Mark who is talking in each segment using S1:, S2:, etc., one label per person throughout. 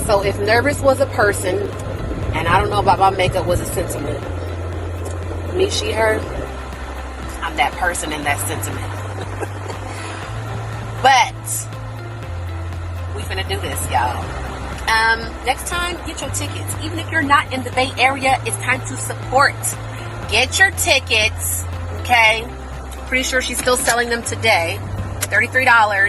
S1: So if nervous was a person, and I don't know about my makeup was a sentiment, me, she, her, I'm that person in that sentiment. But we finna do this, y'all. Next time, get your tickets. Even if you're not in the Bay Area, it's time to support. Get your tickets, okay? Pretty sure she's still selling them today. $33.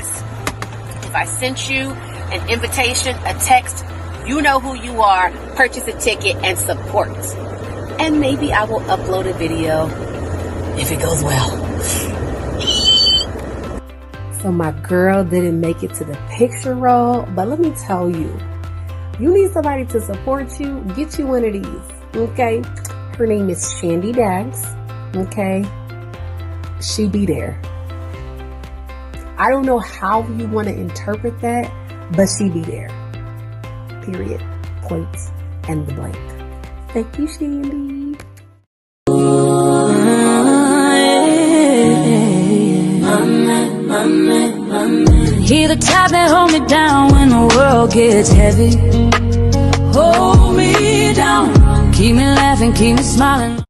S1: If I sent you an invitation, a text, you know who you are. Purchase a ticket and support. And maybe I will upload a video if it goes well. So my girl didn't make it to the picture roll, but let me tell you, you need somebody to support you, get you one of these, okay? Her name is Shandy Dags, okay? She be there. I don't know how you want to interpret that, but she be there. Period. Points and the blank. Thank you, Shandy.
S2: He the type that hold me down when the world gets heavy. Hold me down, keep me laughing, keep me smiling.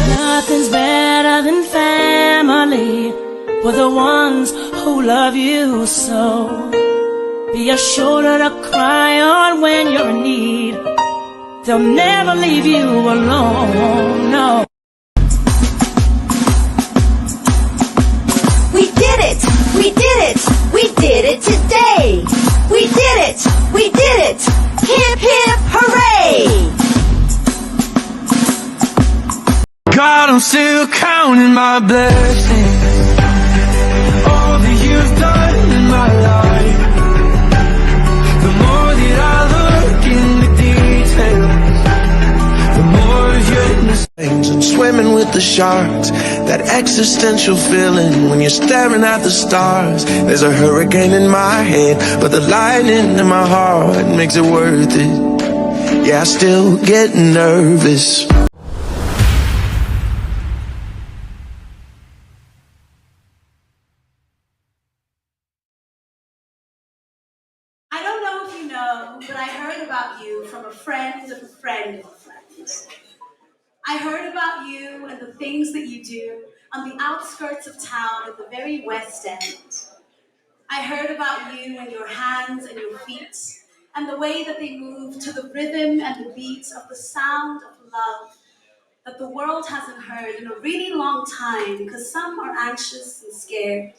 S2: Nothing's better than family, for the ones who love you so. Be a shoulder to cry on when you're in need. They'll never leave you alone, no.
S3: We did it! We did it! We did it today! We did it! We did it! Hip hip hooray!
S4: God, I'm still counting my blessings. All that you've done in my life. The more that I look in the details, the more of your things. I'm swimming with the sharks. That existential feeling when you're staring at the stars. There's a hurricane in my head, but the lightning in my heart makes it worth it. Yeah, I still get nervous.
S5: I don't know if you know, but I heard about you from a friend of a friend of a friend. I heard about you and the things that you do on the outskirts of town at the very West End. I heard about you and your hands and your feet and the way that they move to the rhythm and the beat of the sound of love that the world hasn't heard in a really long time, because some are anxious and scared.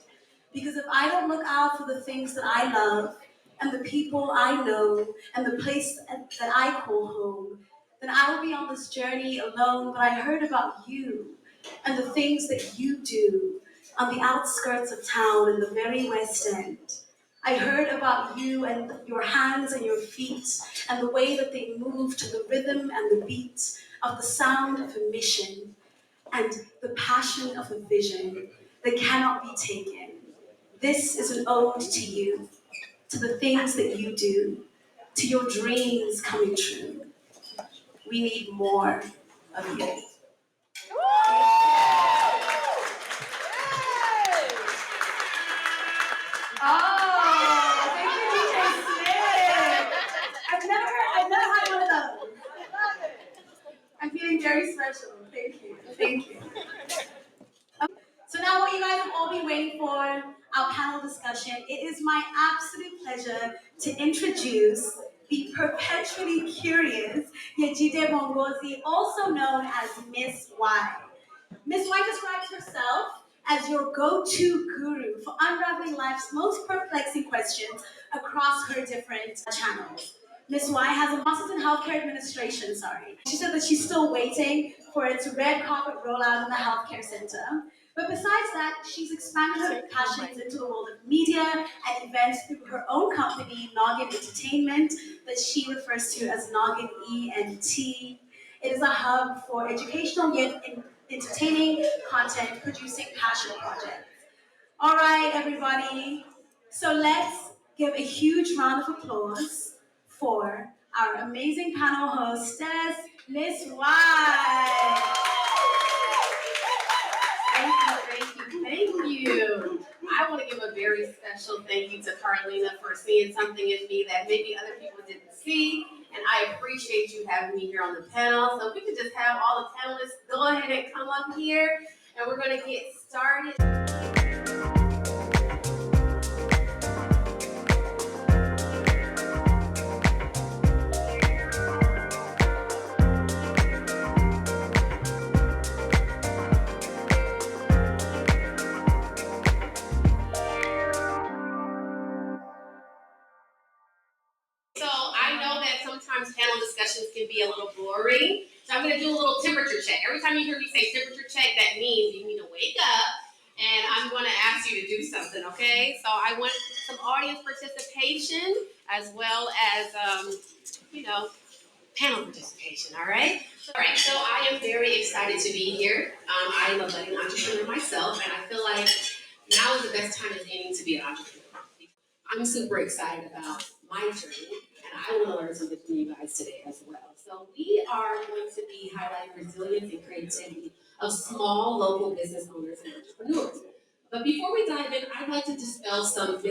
S5: Because if I don't look out for the things that I love and the people I know and the place that I call home, then I will be on this journey alone. But I heard about you and the things that you do on the outskirts of town in the very West End. I heard about you and your hands and your feet and the way that they move to the rhythm and the beat of the sound of a mission and the passion of a vision that cannot be taken. This is an ode to you, to the things that you do, to your dreams coming true. We need more of you. Oh, thank you, DJ Smith. I've never had one of those. I'm feeling very special. Thank you. Thank you. So now what you guys have all been waiting for, our panel discussion. It is my absolute pleasure to introduce the perpetually curious Yejide Bongozi, also known as Miss Y. Miss Y describes herself as your go-to guru for unraveling life's most perplexing questions across her different channels. Miss Y has a master's in healthcare administration, She said that she's still waiting for its red carpet rollout in the healthcare center. But besides that, she's expanded her passions into the world of media and events through her own company, Noggin Entertainment, that she refers to as Noggin ENT. It is a hub for educational yet entertaining content, producing passion projects. All right, everybody. So let's give a huge round of applause for our amazing panel hostess, Miss White.
S1: Thank you. I want to give a very special thank you to Carlina for seeing something in me that maybe other people didn't see. And I appreciate you having me here on the panel. So if we could just have all the panelists go ahead and come up here and we're going to get started. So I know that sometimes panel discussions can be a little boring. So I'm going to do a little temperature check. Every time you hear me say temperature check, that means you need to wake up and I'm going to ask you to do something, okay? So I want some audience participation as well as, panel participation, all right? All right, so I am very excited to be here. I am a budding entrepreneur myself, and I feel like now is the best time as any to be an entrepreneur. I'm super excited about my journey, and I want to learn something from you guys today as well. So we are going to be highlighting resilience and creativity of small local business owners and entrepreneurs. But before we dive in, I'd like to dispel some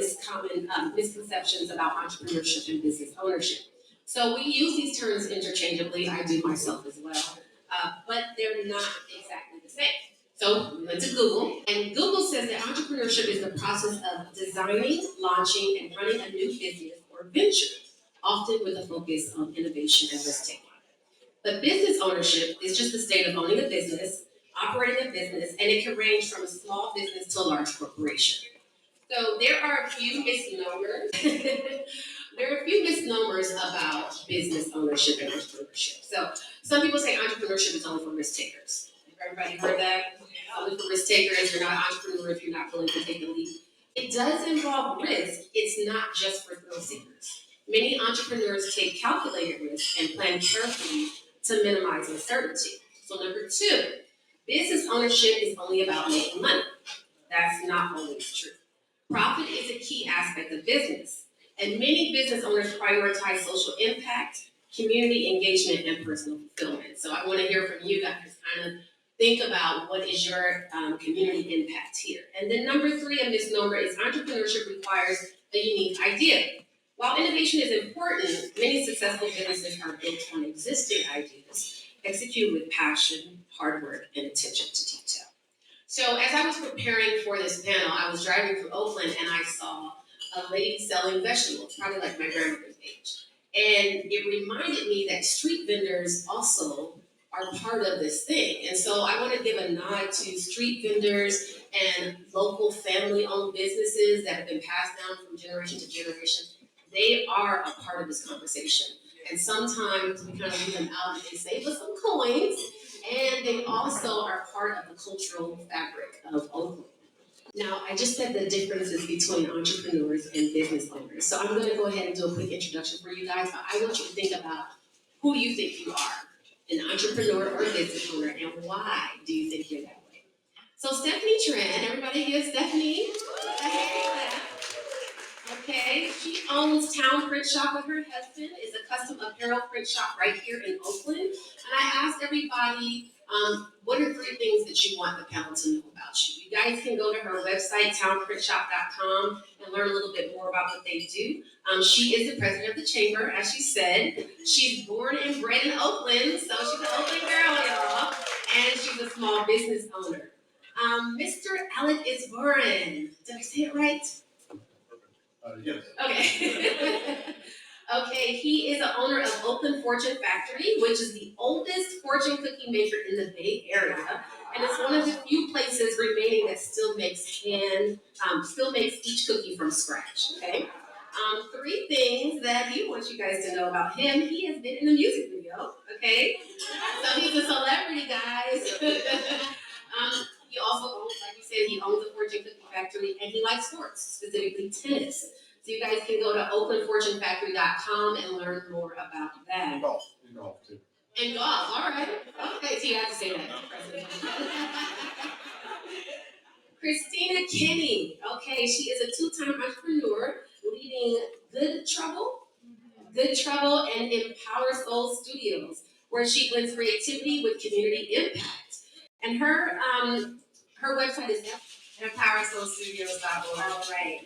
S1: misconceptions about entrepreneurship and business ownership. So we use these terms interchangeably. I do myself as well, but they're not exactly the same. So we went to Google, and Google says that entrepreneurship is the process of designing, launching, and running a new business or venture, often with a focus on innovation and risk taking. But business ownership is just the state of owning a business, operating a business, and it can range from a small business to a large corporation. So there are a few misnomers. There are a few misnomers about business ownership and entrepreneurship. So some people say entrepreneurship is only for risk takers. Everybody heard that? Only for risk takers. You're not an entrepreneur if you're not willing to take a leap. It does involve risk. It's not just for thrill seekers. Many entrepreneurs take calculated risk and plan carefully to minimize uncertainty. So number two, business ownership is only about making money. That's not always true. Profit is a key aspect of business, and many business owners prioritize social impact, community engagement, and personal fulfillment. So I want to hear from you guys, kind of think about what is your community impact here. And then number three, a misnomer is entrepreneurship requires a unique idea. While innovation is important, many successful businesses are built on existing ideas, executed with passion, hard work, and attention to detail. So as I was preparing for this panel, I was driving through Oakland and I saw a lady selling vegetables, probably like my grandmother's age. And it reminded me that street vendors also are part of this thing. And so I want to give a nod to street vendors and local family-owned businesses that have been passed down from generation to generation. They are a part of this conversation. And sometimes we kind of leave them out and they save us some coins. And they also are part of the cultural fabric of Oakland. Now, I just said the differences between entrepreneurs and business owners. So I'm going to go ahead and do a quick introduction for you guys. But I want you to think about who you think you are, an entrepreneur or a business owner, and why do you think you're that way? So Stephanie Tran, everybody give Stephanie a hand clap. Okay, she owns Town Print Shop with her husband. It's a custom apparel print shop right here in Oakland. And I asked everybody, what are three things that you want the panel to know about you? You guys can go to her website, townprintshop.com, and learn a little bit more about what they do. She is the president of the chamber, as she said. She's born and bred in Oakland, so she's an Oakland girl, y'all. And she's a small business owner. Mr. Alec Isvaran, did I say it right?
S6: Yes.
S1: Okay. Okay, he is the owner of Oakland Fortune Factory, which is the oldest fortune cookie maker in the Bay Area, and it's one of the few places remaining that still makes each cookie from scratch. Okay. Three things that he wants you guys to know about him. He has been in a music video. Okay, so he's a celebrity, guys. He also owns, like you tennis. So you guys can go to oaklandfortunefactory.com and learn more about that.
S6: And golf too.
S1: And golf, all right. Okay, so you have to say that. Christina Kinney. Okay, she is a two-time entrepreneur leading Good Trouble, and Empower Soul Studios, where she blends creativity with community impact. And her website is EmpowerSoulStudios.org. All right.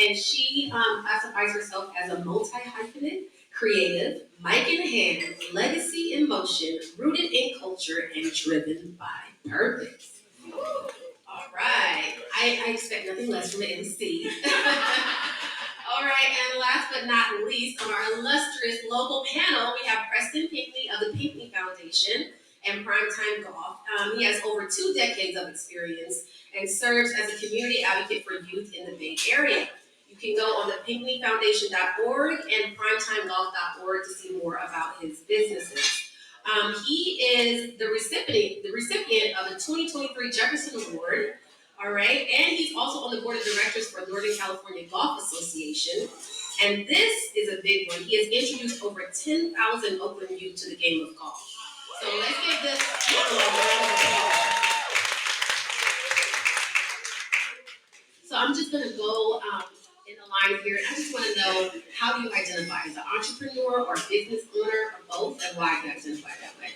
S1: And she classifies herself as a multi-hyphenate, creative, mic in hand, legacy in motion, rooted in culture, and driven by purpose. All right. I expect nothing less from an MC. All right, and last but not least, on our illustrious local panel, we have Preston Pinckney of the Pinckney Foundation and Primetime Golf. He has over 2 decades of experience and serves as a community advocate for youth in the Bay Area. You can go on the pinckneyfoundation.org and primetimegolf.org to see more about his businesses. He is the recipient of the 2023 Jefferson Award. All right, and he's also on the board of directors for Northern California Golf Association. And this is a big one. He has introduced over 10,000 Oakland youth to the game of golf. So let's give this a round of applause. So I'm just going to go in the line here. I just want to know, how do you identify as an entrepreneur or business owner or both, and why do you identify that way?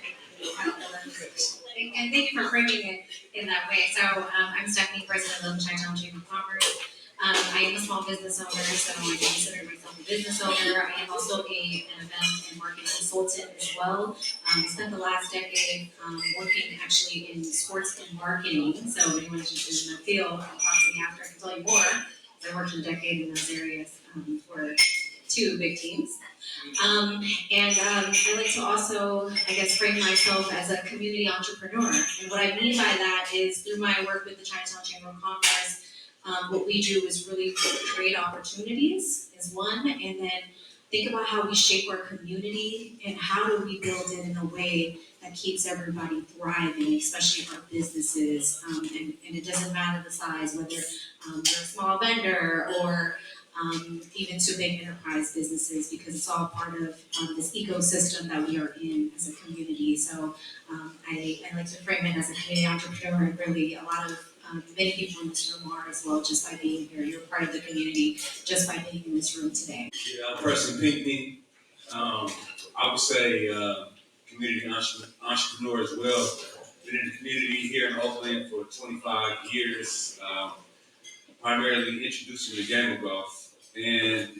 S7: And thank you for framing it in that way. So I'm Stephanie, president of the Chinatown Chamber of Commerce. I am a small business owner, so I consider myself a business owner. I am also an event and marketing consultant as well. I spent the last decade working actually in sports and marketing. So anyone interested in that field, talk to me after. I can tell you more. I worked a decade in those areas for 2 big teams. I like to also, frame myself as a community entrepreneur. And what I mean by that is through my work with the Chinatown Chamber of Commerce, what we do is really create opportunities is one, and then think about how we shape our community and how do we build it in a way that keeps everybody thriving, especially our businesses. And it doesn't matter the size, whether you're a small vendor or even to big enterprise businesses, because it's all part of this ecosystem that we are in as a community. So I like to frame it as a community entrepreneur, and really a lot of many people in this room are as well, just by being here. You're part of the community just by being in this room today.
S8: Yeah, I'm Preston Pinckney. I would say community entrepreneur as well. Been in the community here in Oakland for 25 years, primarily introducing the game of golf. And,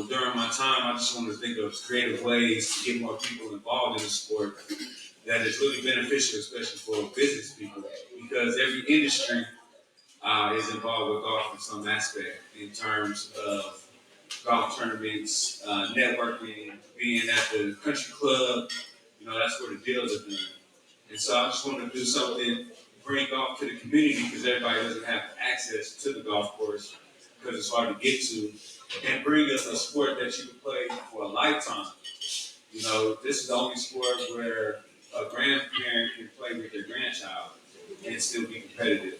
S8: during my time, I just wanted to think of creative ways to get more people involved in the sport that is really beneficial, especially for business people, because every industry is involved with golf in some aspect in terms of golf tournaments, networking, being at the country club. That's where the deals are done. And so I just wanted to do something, bring golf to the community, because everybody doesn't have access to the golf course because it's hard to get to, and bring us a sport that you can play for a lifetime. This is the only sport where a grandparent can play with their grandchild and still be competitive.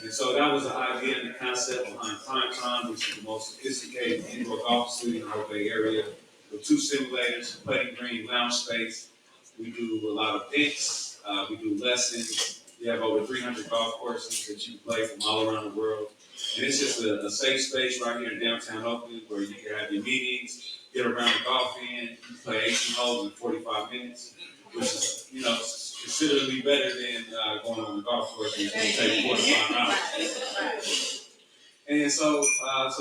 S8: And so that was the idea and the concept behind Primetime, which is the most sophisticated indoor golf studio in the whole Bay Area, with 2 simulators, putting green lounge space. We do a lot of events, we do lessons. We have over 300 golf courses that you can play from all around the world. And it's just a safe space right here in downtown Oakland where you can have your meetings, get around the golf in, play 18 holes in 45 minutes, which is, considerably better than going on the golf course, which will take 4 to 5 hours. And so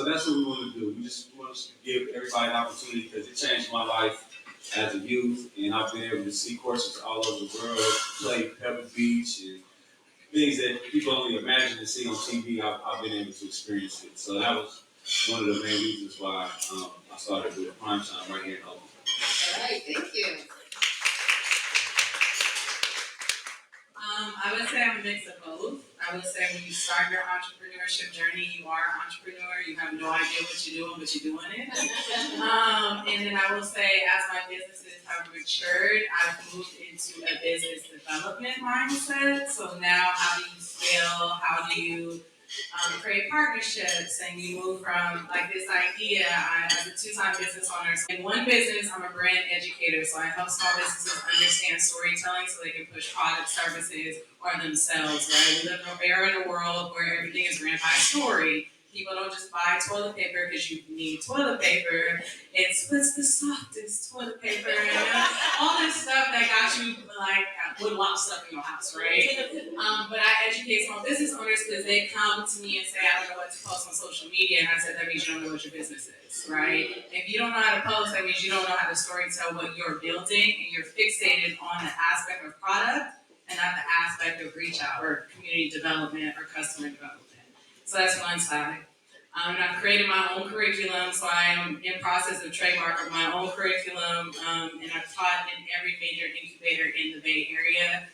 S8: that's what we want to do. We just want to give everybody an opportunity, because it changed my life as a youth, and I've been able to see courses all over the world, play Pebble Beach, and things that people only imagine and see on TV. I've been able to experience it. So that was one of the main reasons why I started with Primetime right here in Oakland.
S1: All right, thank you.
S9: I would say I'm a mix of both. I would say when you start your entrepreneurship journey, you are an entrepreneur. You have no idea what you're doing, but you're doing it. And then I will say, as my businesses have matured, I've moved into a business development mindset. So now, how do you scale? How do you create partnerships, and you move from like this idea. As a two-time business owner, in one business, I'm a brand educator, so I help small businesses understand storytelling so they can push products, services, or themselves. Right? We are in a world where everything is ran by story. People don't just buy toilet paper because you need toilet paper. It's what's the softest toilet paper, and all this stuff that got you like would lock stuff in your house, right? But I educate small business owners because they come to me and say, I don't know what to post on social media, and I said that means you don't know what your business is, right? If you don't know how to post, that means you don't know how to storytell what you're building, and you're fixated on the aspect of product and not the aspect of reach out or community development or customer development. So that's one side. And I've created my own curriculum, so I am in process of trademark of my own curriculum, and I've taught in every major incubator in the Bay Area.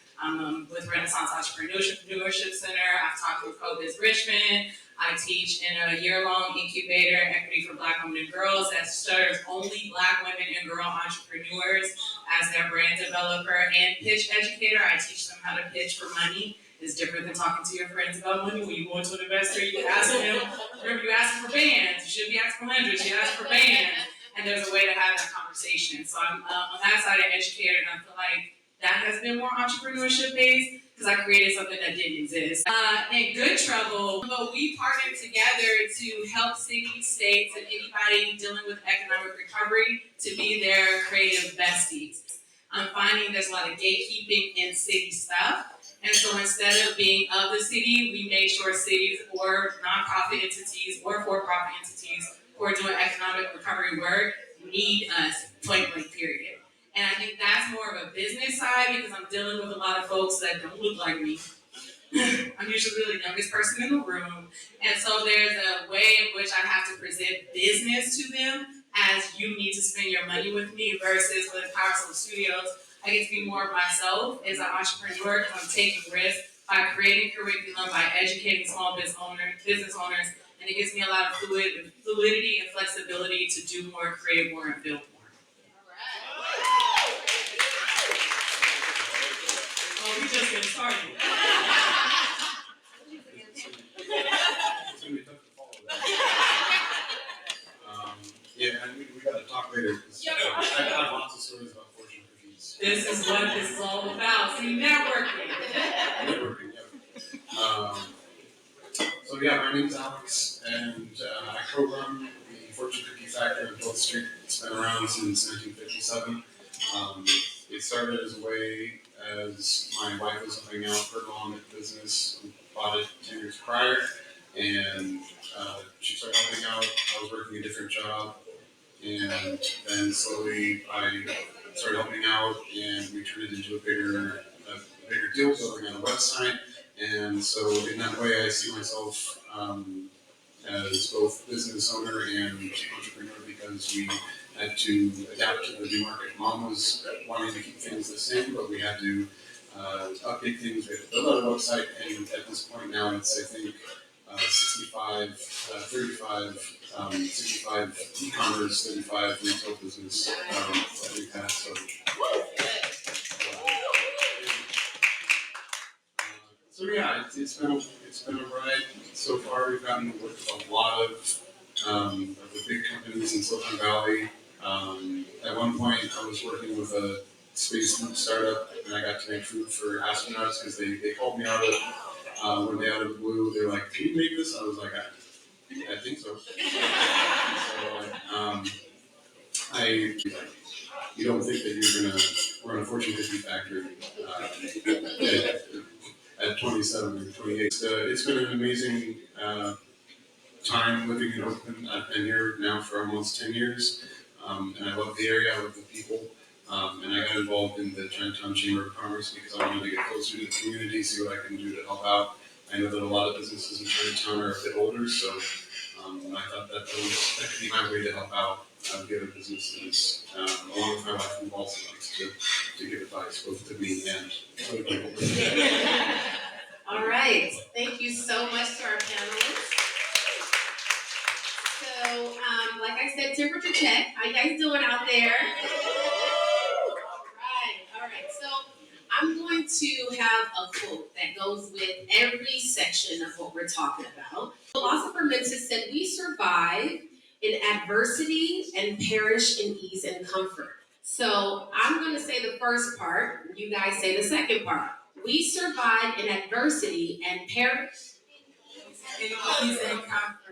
S9: With Renaissance Entrepreneurship Center, I've taught through CoBiz Richmond. I teach in a year-long incubator, Equity for Black Women and Girls, that serves only Black women and girl entrepreneurs as their brand developer and pitch educator. I teach them how to pitch for money. It's different than talking to your friends about money. When you go into an investor, you can ask them, remember you ask for bands, you shouldn't be asking for hundreds, you ask for bands. And there's a way to have that conversation. So I'm on that side an educator, and I feel like that has been more entrepreneurship based because I created something that didn't exist. In Good Trouble, but we partnered together to help cities, states, and anybody dealing with economic recovery to be their creative besties. I'm finding there's a lot of gatekeeping in city stuff. And so instead of being of the city, we made sure cities or nonprofit entities or for-profit entities who are doing economic recovery work need us, point blank, period. And I think that's more of a business side because I'm dealing with a lot of folks that don't look like me. I'm usually the youngest person in the room. And so there's a way in which I have to present business to them as you need to spend your money with me versus with Power Soul Studios. I get to be more of myself as an entrepreneur because I'm taking risks by creating curriculum, by educating small business owners, and it gives me a lot of fluidity and flexibility to do more, create more, and build more. Oh, we just getting started.
S6: It's gonna be tough to follow that. Yeah, and we gotta talk later, because I have lots of stories about fortune cookies.
S9: This is what this is all about. See, networking.
S6: Networking, yeah. So yeah, my name's Alex, and I co-run the Fortune Cookie Factory on 12th Street. It's been around since 1957. It started as a way as my wife was helping out her mom at the business, bought it 10 years prior, and she started helping out. I was working a different job, and then slowly I started helping out, and we turned it into a bigger deal, building on a website. And so in that way, I see myself as both business owner and entrepreneur because we had to adapt to the new market. Mom was wanting to keep things the same, but we had to update things. We had to build out a website, and at this point now, it's I think 65, 35, 65 e-commerce, 35 retail business that we've had. So yeah, it's been a ride so far. We've gotten to work with a lot of the big companies in Silicon Valley. At one point, I was working with a space food startup, and I got to make food for astronauts because they called me out of one day out of the blue. They were like, "Can you make this?" I was like, "I think so." You don't think that you're gonna run a Fortune 50 factory at 27 or 28. It's been an amazing time living in Oakland. I've been here now for almost 10 years, and I love the area, I love the people, and I got involved in the Chinatown Chamber of Commerce because I wanted to get closer to the community, see what I can do to help out. I know that a lot of businesses in Chinatown are a bit older, so I thought that could be my way to help out the other businesses, along with my wife who also likes to give advice both to me and other people.
S1: All right. Thank you so much to our panelists. So, like I said, temperature check. How you guys doing out there? All right. right, so I'm going to have a quote that goes with every section of what we're talking about. Philosopher Mentis said, "We survive in adversity and perish in ease and comfort." So I'm going to say the first part, you guys say the second part. We survive in adversity and perish
S9: In ease and comfort.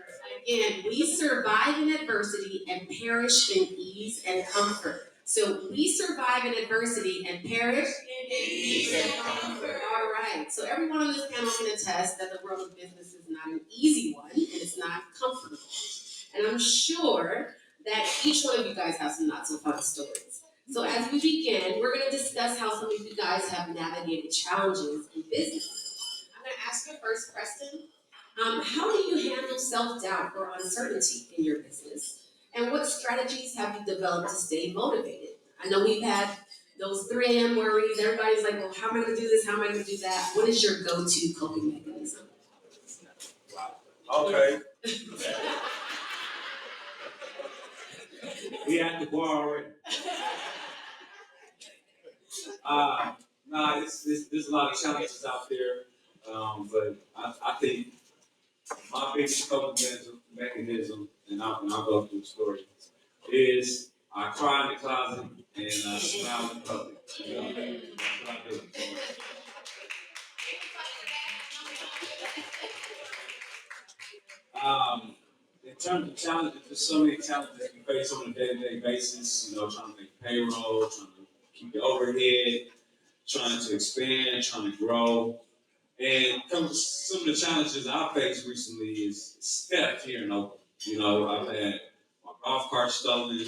S1: Again, we survive in adversity and perish in ease and comfort. So we survive in adversity and perish in ease and comfort. All right. So everyone on this panel can attest that the world of business is not an easy one and it's not comfortable. And I'm sure that each one of you guys have some not so fun stories. So as we begin, we're going to discuss how some of you guys have navigated challenges in business. I'm going to ask you first, Preston. How do you handle self-doubt or uncertainty in your business? And what strategies have you developed to stay motivated? I know we've had those 3 a.m. worries. Everybody's like, well, how am I going to do this? How am I going to do that? What is your go-to coping mechanism?
S8: Okay. We at the bar already. There's a lot of challenges out there, but I think my biggest coping mechanism, and I'll go through the story, is I cry in the closet and I smile in public. You know, that's what I do. In terms of challenges, there's so many challenges that we face on a day-to-day basis. You know, trying to make payroll, trying to keep the overhead, trying to expand, trying to grow. And some of the challenges I faced recently is theft here in Oakland. You know, I've had my golf cart stolen.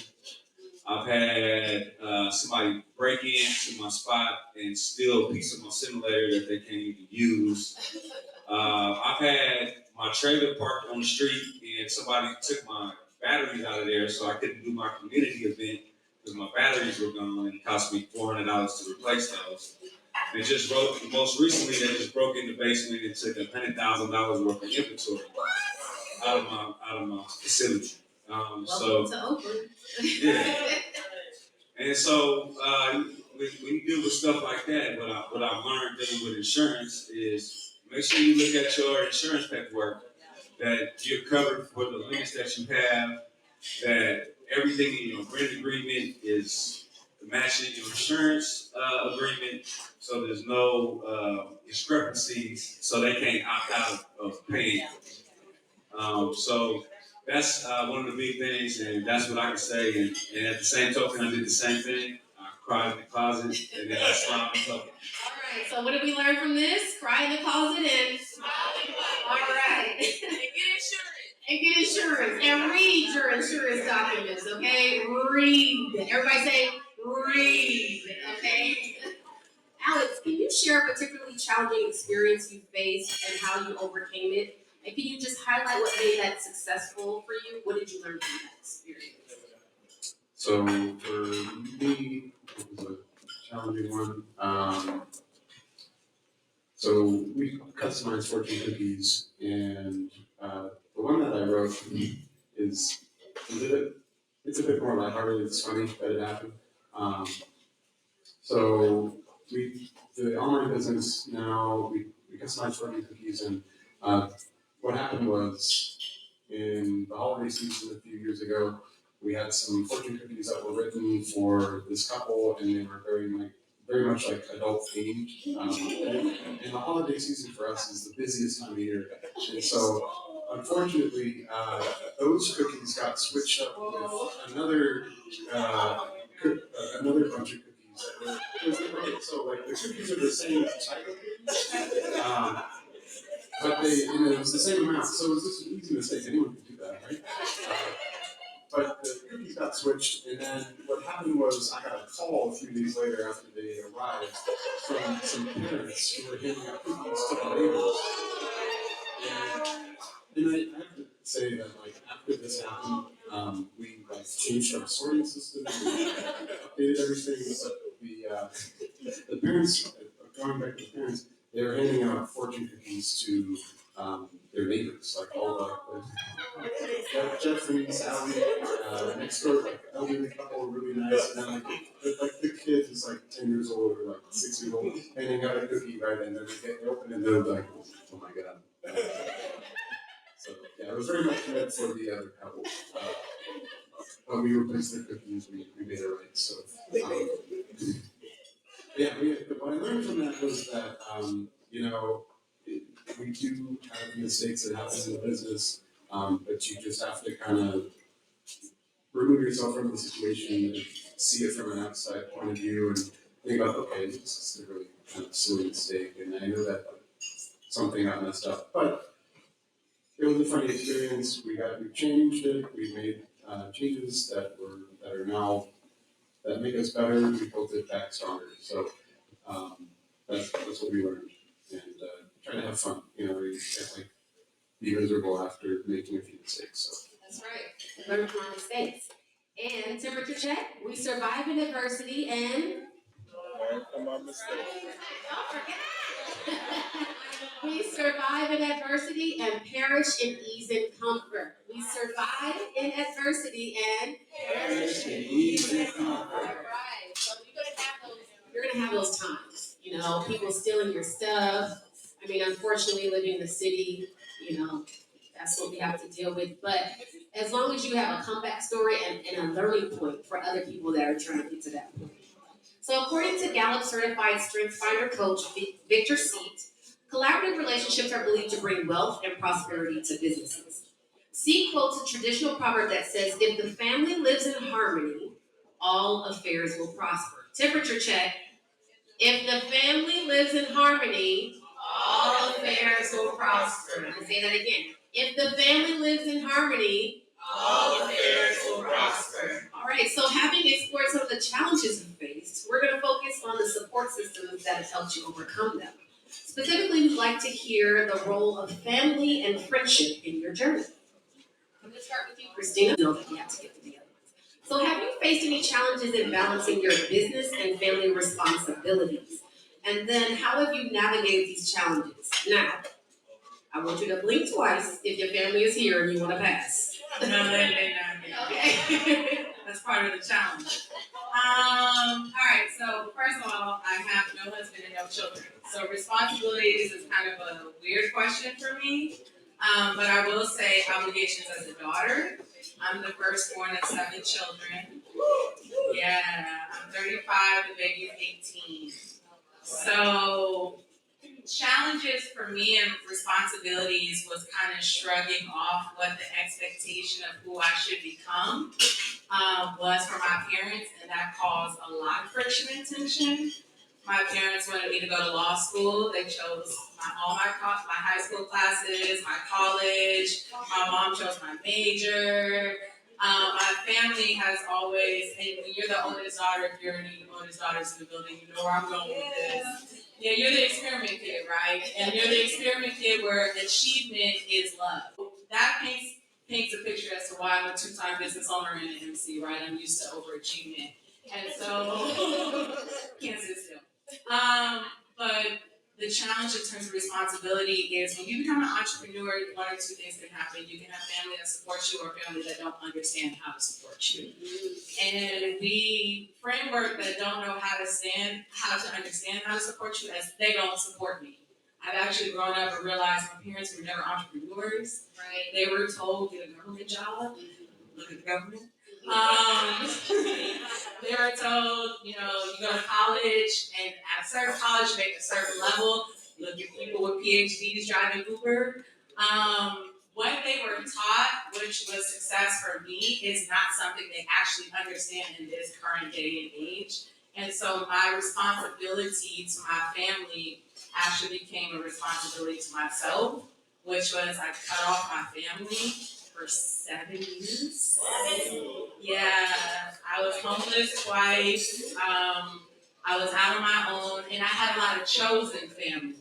S8: I've had somebody break into my spot and steal a piece of my simulator that they can't even use. I've had my trailer parked on the street and somebody took my batteries out of there so I couldn't do my community event because my batteries were gone and it cost me $400 to replace those. And most recently, they just broke in the basement and took $100,000 worth of inventory out of my facility.
S1: Welcome to Oakland.
S8: Yeah. And so when you deal with stuff like that, what I've learned dealing with insurance is make sure you look at your insurance paperwork, that you're covered for the limits that you have, that everything in your rent agreement is matching your insurance agreement, so there's no discrepancies, so they can't opt out of paying. So that's one of the big things, and that's what I can say. And at the same token, I did the same thing. I cried in the closet, and then I smiled in public.
S1: All right, so what did we learn from this? Cry in the closet and smile in public. All right. And get insurance. And get insurance. And read your insurance documents, okay? Read. Everybody say, read, okay? Alex, can you share a particularly challenging experience you faced and how you overcame it? And can you just highlight what made that successful for you? What did you learn from that experience?
S6: So for me, it was a challenging one. So we customized fortune cookies, and the one that I wrote is it's a bit more lighthearted. It's funny that it happened. So the online business now, we customize fortune cookies, and what happened was in the holiday season a few years ago, we had some fortune cookies that were written for this couple, and they were very much like adult themed. And the holiday season for us is the busiest time of year, and so unfortunately, those cookies got switched up with another bunch of cookies that were so like the cookies are the same type of cookies. But it was the same amount, so it was just an easy mistake. Anyone could do that, right? But the cookies got switched, and then what happened was I got a call a few days later after they arrived from some parents who were handing out cookies to the neighbors. And I have to say that like after this happened, we like changed our sorting system, we updated everything. So the parents, going back to the parents, they were handing out fortune cookies to their neighbors, like all the Jeffrey and Sally next door, like elderly couple, were really nice, and then like the kid is like 10 years old or like like 6 years old, and they got a cookie right, and then they open it and they're like, oh my god. So yeah, it was very much meant for the other couple. When we replaced their cookies, we made it right. So yeah, what I learned from that was that we do have mistakes that happen in the business, but you just have to kind of remove yourself from the situation and see it from an outside point of view and think about, okay, this is a really kind of silly mistake, and I know that something got messed up, but it was a funny experience. We changed it. We made changes that are now that make us better. We built it back stronger. So that's what we learned, and try to have fun. You can't like be miserable after making a few mistakes. So.
S1: That's right. Learn from our mistakes. And temperature check. We survive in adversity and don't forget. We survive in adversity and perish in ease and comfort. We survive in adversity and perish in ease and comfort. Right. So you're gonna have those times. People stealing your stuff. I mean, unfortunately, living in the city, that's what we have to deal with. But as long as you have a comeback story and a learning point for other people that are trying to get to that point. So according to Gallup certified strength finder coach Victor Seat, collaborative relationships are believed to bring wealth and prosperity to businesses. Seat quotes a traditional proverb that says, if the family lives in harmony, all affairs will prosper. Temperature check. If the family lives in harmony, all affairs will prosper. I'm going to say that again. If the family lives in harmony, all affairs will prosper. All right, so having explored some of the challenges you faced, we're going to focus on the support systems that have helped you overcome them. Specifically, we'd like to hear the role of family and friendship in your journey. I'm going to start with you, Christina. I know that we have to get to the other ones. So have you faced any challenges in balancing your business and family responsibilities? And then how have you navigated these challenges? Now, I want you to blink twice if your family is here and you want to pass.
S9: No, they're not here.
S1: Okay.
S9: That's part of the challenge. All right, so first of all, I have no husband and no children. So responsibilities is kind of a weird question for me. But I will say obligations as a daughter. I'm the firstborn of 7 children. Yeah, I'm 35, the baby is 18. So challenges for me and responsibilities was kind of shrugging off what the expectation of who I should become was for my parents, and that caused a lot of friction and tension. My parents wanted me to go to law school. They chose all my high school classes, my college. My mom chose my major. My family has always, and when you're the oldest daughter, if you're any oldest daughters in the building, you know where I'm going with this. Yeah, you're the experiment kid, right? And you're the experiment kid where achievement is love. That paints a picture as to why I'm a 2-time business owner and an MC, right? I'm used to overachievement. And so, can't sit still. But the challenge in terms of responsibility is when you become an entrepreneur, 1 or 2 things can happen. You can have family that supports you or family that don't understand how to support you. And the framework that don't know how to understand how to support you as they don't support me. I've actually grown up and realized my parents were never entrepreneurs. Right. They were told, get a government job. Look at the government. They were told, you go to college, and at a certain college, make a certain level. Look at people with PhDs driving Uber. What they were taught, which was success for me, is not something they actually understand in this current day and age. And so my responsibility to my family actually became a responsibility to myself, which was I cut off my family for 7 years. Yeah, I was homeless twice. I was out on my own, and I had a lot of chosen family.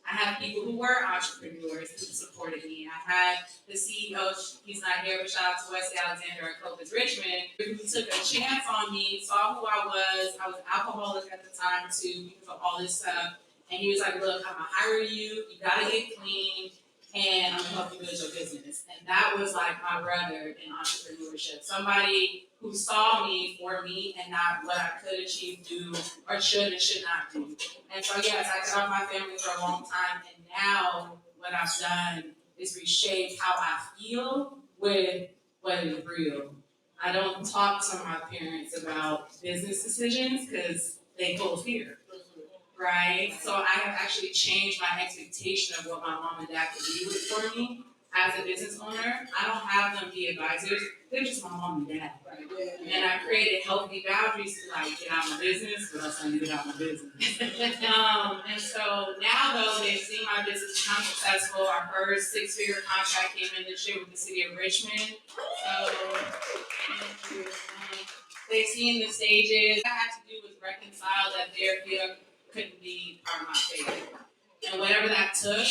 S9: I had people who were entrepreneurs who supported me. I had the CEO, he's not here, but shout out to Wesley Alexander at Copus Richmond, who took a chance on me, saw who I was. I was alcoholic at the time too, because of all this stuff. And he was like, look, I'm gonna hire you, you gotta get clean, and I'm gonna help you build your business. And that was like my brother in entrepreneurship. Somebody who saw me for me and not what I could achieve, do, or should and should not do. And so yes, I cut off my family for a long time, and now what I've done is reshape how I feel with what is real. I don't talk to my parents about business decisions because they full of fear, right? So I have actually changed my expectation of what my mom and dad could do for me as a business owner. I don't have them be advisors. They're just my mom and dad. And I created healthy boundaries to like get out my business, but else I need to get out my business. And so now though they've seen my business become successful. Our first 6-figure contract came in this year with the city of Richmond. So they've seen the stages. What I had to do was reconcile that their fear couldn't be part of my faith. And whatever that took,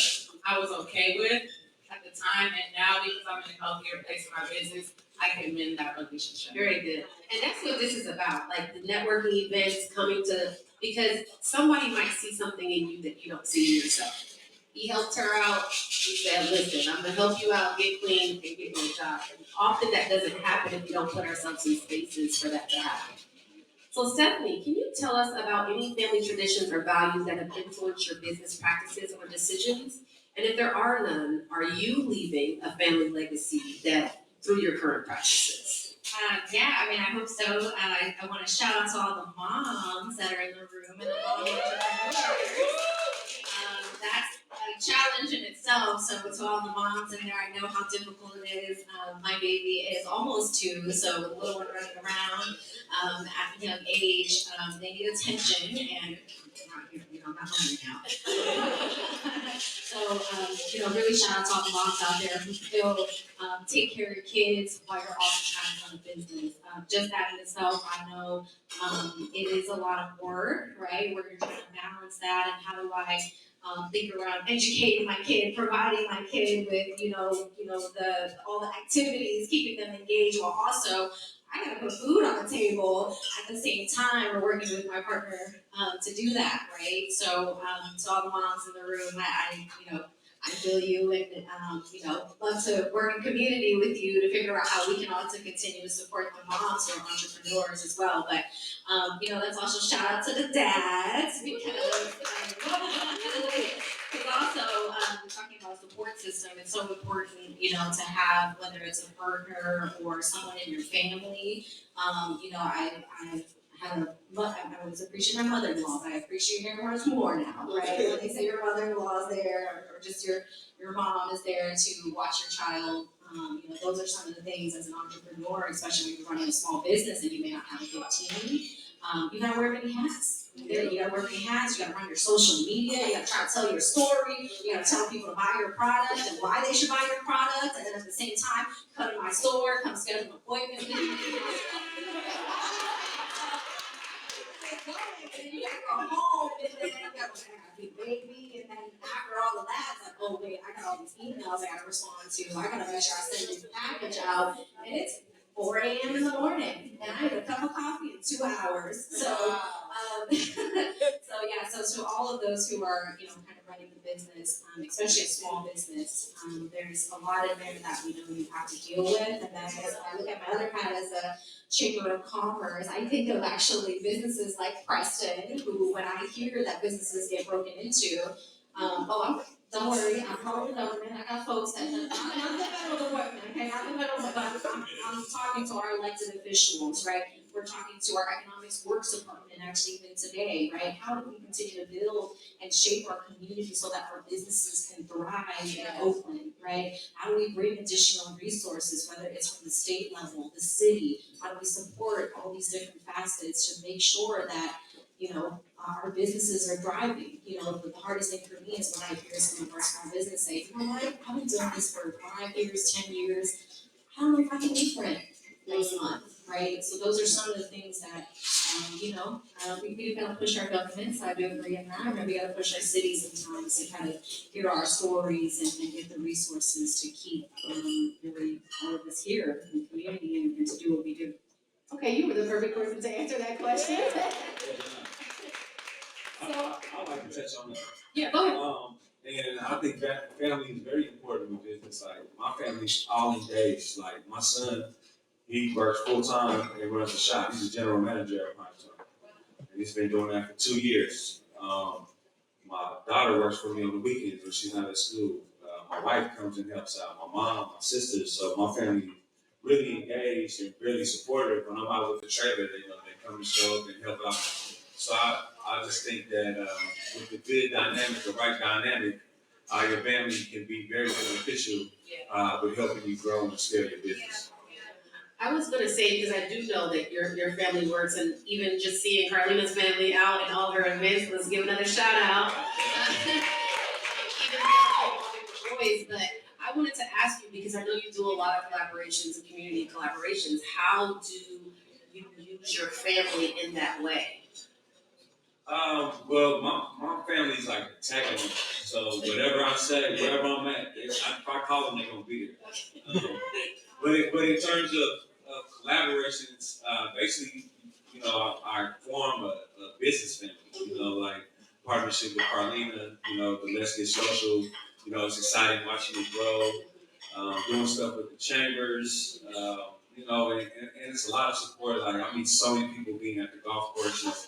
S9: I was okay with at the time. And now because I'm in a healthier place in my business, I can mend that relationship.
S1: Very good. And that's what this is about, like the networking events coming to, because somebody might see something in you that you don't see in yourself. He helped her out. He said, listen, I'm going to help you out, get clean, and get you a job. And often that doesn't happen if we don't put ourselves in spaces for that to happen. So Stephanie, can you tell us about any family traditions or values that have influenced your business practices or decisions? And if there are none, are you leaving a family legacy that through your current practices?
S7: Yeah, I mean, I hope so. I want to shout out to all the moms that are in the room and the mom entrepreneurs. That's a challenge in itself. So to all the moms in there, I know how difficult it is. My baby is almost 2, so the little one running around at a young age, they need attention, and I'm not hungry now. So, really shout out to all the moms out there who still take care of your kids while you're also trying to run a business. Just that in itself, I know it is a lot of work, right? Where you're trying to balance that, and how do I think around educating my kid, providing my kid with, all the activities, keeping them engaged, while also I gotta put food on the table at the same time. We're working with my partner to do that, right? So, to all the moms in the room, I feel you, and love to work in community with you to figure out how we can also continue to support the moms who are entrepreneurs as well. But let's also shout out to the dads, because also we're talking about support system. It's so important, to have, whether it's a partner or someone in your family. I was appreciating my mother-in-law, but I appreciate her much more now, right? When they say your mother-in-law is there, or just your mom is there to watch your child, those are some of the things as an entrepreneur, especially when you're running a small business and you may not have a good team. You gotta wear many hats. You gotta wear many hats. You gotta run your social media. You gotta try to tell your story. You gotta tell people to buy your product and why they should buy your product. And then at the same time, come to my store, come schedule an appointment with me. And you gotta go home, and then you gotta have a big baby, and then after all of that, it's like, oh wait, I got all these emails I gotta respond to. I gotta make sure I send this package out, and it's 4 a.m. in the morning, and I had a cup of coffee in 2 hours. So, so to all of those who are, kind of running the business, especially a small business, there's a lot in there that we know you have to deal with. And then as I look at my other hat as a Chamber of Commerce, I think of actually businesses like Preston, who, when I hear that businesses get broken into, don't worry, I'm calling the government. I got folks that I'm the federal government, okay? I'm the federal government, but I'm talking to our elected officials, right? We're talking to our economics works department, actually even today, right? How do we continue to build and shape our community so that our businesses can thrive in Oakland, right? How do we bring additional resources, whether it's from the state level, the city? How do we support all these different facets to make sure that our businesses are thriving? The hardest thing for me is when I hear some of our small business say, you know what, I've been doing this for 5 years, 10 years. I don't know if I can make rent next month, right? So those are some of the things that, we gotta push our governments. I do agree in that. And we gotta push our cities sometimes to kind of hear our stories and get the resources to keep really all of us here in the community and to do what we do. Okay, you were the perfect person to answer that question.
S8: I like to touch on that.
S1: Yeah, go ahead.
S8: And I think that family is very important in business. Like, my family's all engaged. Like, my son He works full-time and runs a shop. He's a general manager at Chinatown. And he's been doing that for 2 years. My daughter works for me on the weekends when she's not at school. My wife comes and helps out. My mom, my sisters. So my family really engaged and really supportive. When I'm out with the trailer, they come and show up and help out. So I just think that with the good dynamic, the right dynamic, your family can be very beneficial with helping you grow and scale your business.
S1: I was gonna say, because I do know that your family works, and even just seeing Carlina's family out and all her events, let's give another shout out. Even though boys, but I wanted to ask you, because I know you do a lot of collaborations and community collaborations, how do you use your family in that way?
S8: Well, my family's like a tag along. So whatever I say, wherever I'm at, if I call them, they're gonna be there. But in terms of collaborations, basically, I form a business family. Like partnership with Carlina. The Let's Get Social. It's exciting watching it grow. Doing stuff with the chambers. And it's a lot of support. Like I meet so many people being at the golf courses.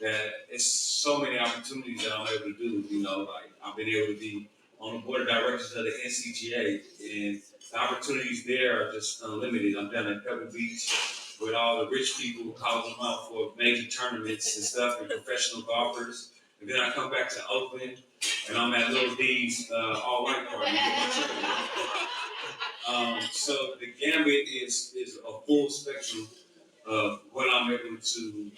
S8: That it's so many opportunities that I'm able to do, like I've been able to be on the board of directors of the NCGA, and the opportunities there are just unlimited. I'm down at Pebble Beach with all the rich people, calling them out for major tournaments and stuff, and professional golfers. And then I come back to Oakland, and I'm at Little D's all-white party with my children. So the gambit is a full spectrum of what I'm able to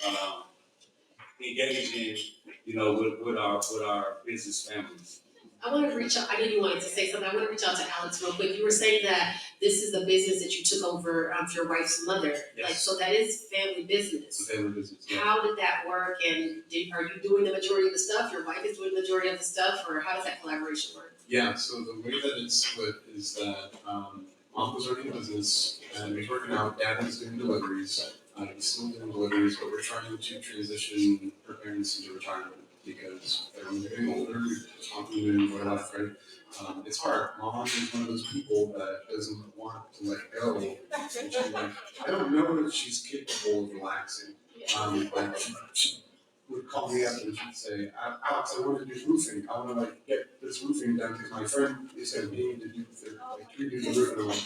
S8: engage in, with our business families.
S1: I want to reach out. I know you wanted to say something. I want to reach out to Alex real quick. You were saying that this is a business that you took over for your wife's mother.
S6: Yes.
S1: So that is family business.
S6: It's a family business. Yeah.
S1: How did that work? And are you doing the majority of the stuff? Your wife is doing the majority of the stuff, or how does that collaboration work?
S6: Yeah. So the way that it's split is that mom was running a business and was working out. Dad was doing deliveries. He's still doing deliveries, but we're trying to transition her parents into retirement because they're getting older, responsible to enjoy life, right? It's hard. Mom is one of those people that doesn't want to let go. And she's like, I don't know that she's capable of relaxing. Like she would call me up and she'd say, Alex, I want to do roofing. I want to get this roofing done because my friend is going to pay me to do redo the roof. And I'm like,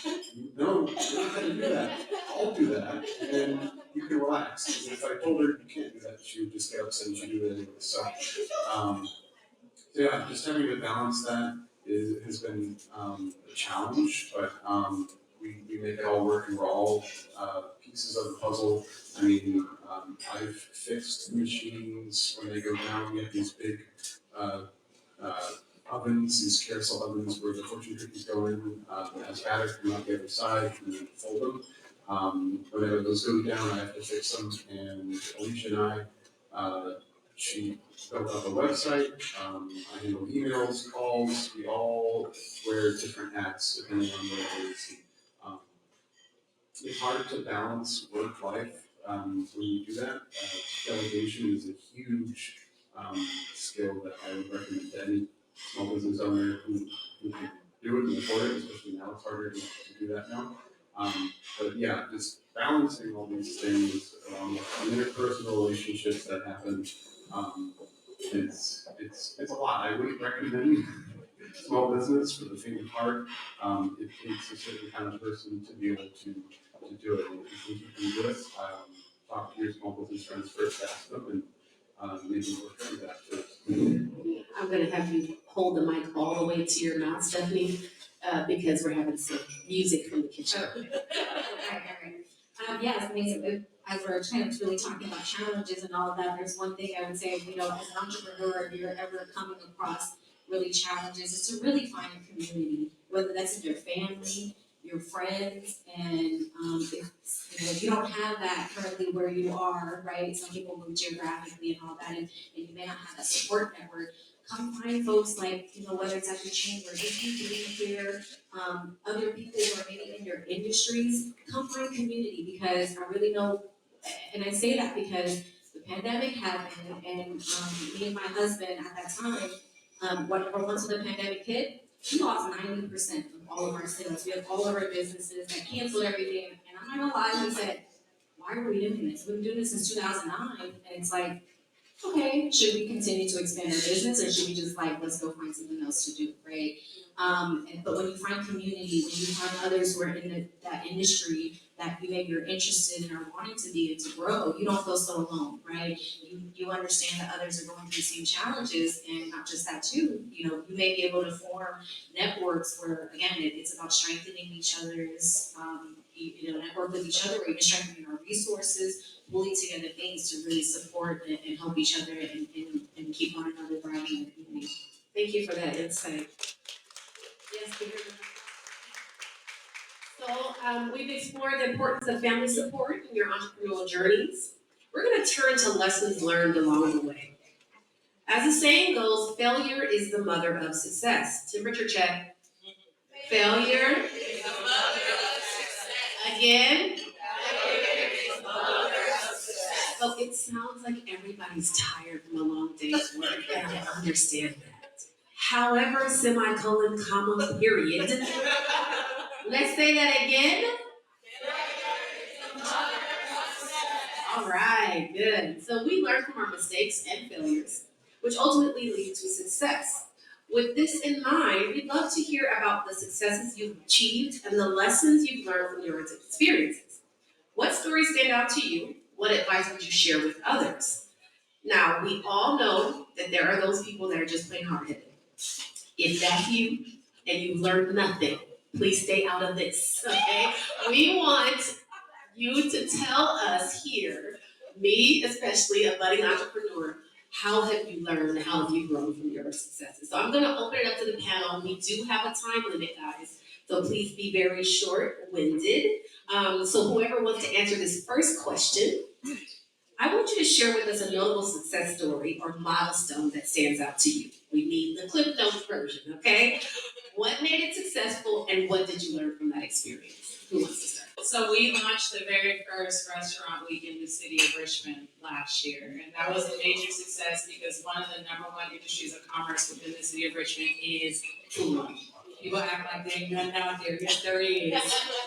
S6: no, you don't have to do that. I'll do that, and you can relax. Because if I told her you can't do that, she would just get upset and she'd do it anyway. So yeah, just having to balance that has been a challenge, but we make it all work, and we're all pieces of the puzzle. I mean, I've fixed machines when they go down. We have these big ovens, these carousel ovens where the fortune cookies go in, as batter come out the other side, and then fold them. Whenever those go down, I have to fix them. And Alicia and I, she built up a website. I handle emails, calls. We all wear different hats depending on what it is. It's hard to balance work-life when you do that. Delegation is a huge skill that I would recommend to any small business owner who can do it and afford it, especially now it's harder to do that now. But yeah, just balancing all these things along with interpersonal relationships that happen, it's a lot. I wouldn't recommend small business for the faint of heart. It takes a certain kind of person to be able to do it. And if you think you can do it, talk to your small business friends first, ask them, and maybe work through that first.
S1: I'm going to have you hold the mic all the way to your mouth, Stephanie, because we're having some music from the kitchen.
S7: All right. Yes, I mean, as we're kind of really talking about challenges and all of that, there's one thing I would say, as an entrepreneur, if you're ever coming across really challenges, is to really find a community, whether that's in your family, your friends, and if you don't have that currently where you are, right? Some people move geographically and all that, and you may not have that support network. Come find folks like, whether it's at your chamber, if you being here, other people who are maybe in your industries, come find community, because I really know, and I say that because the pandemic happened, and me and my husband at that time, once the pandemic hit, we lost 90% of all of our sales. We had all of our businesses that canceled everything, and And I'm not gonna lie, we said, why are we doing this? We've been doing this since 2009, and it's like, okay, should we continue to expand our business, or should we just like, let's go find something else to do, right? But when you find community, when you find others who are in that industry that you maybe you're interested in or wanting to be and to grow, you don't feel so alone, right? You understand that others are going through the same challenges, and not just that too. You know, you may be able to form networks where, again, it's about strengthening each other's, network with each other, or even strengthening our resources, pulling together things to really support and help each other and keep one another thriving in the community. Thank you for that insight. Yes, Peter.
S1: So we've explored the importance of family support in your entrepreneurial journeys. We're going to turn to lessons learned along the way. As the saying goes, failure is the mother of success. Temperature check. Failure is the mother of success. Again. So it sounds like everybody's tired from a long day's work, and I understand that. However, semicolon, comma, period. Let's say that again. All right, good. So we learn from our mistakes and failures, which ultimately lead to success. With this in mind, we'd love to hear about the successes you've achieved and the lessons you've learned from your experiences. What stories stand out to you? What advice would you share with others? Now, we all know that there are those people that are just plain hard-headed. If that's you and you've learned nothing, please stay out of this, okay? We want you to tell us here, me especially, a budding entrepreneur, how have you learned, how have you grown from your successes? So I'm gonna open it up to the panel. We do have a time limit, guys, so please be very short-winded. So whoever wants to answer this first question, I want you to share with us a notable success story or milestone that stands out to you. We need the Cliff Notes version, okay? What made it successful and what did you learn from that experience? Who wants to start?
S9: So we launched the very first restaurant week in the city of Richmond last year. And that was a major success because one of the number one industries of commerce within the city of Richmond is food. People act like there ain't nothing out there. Yes, there is.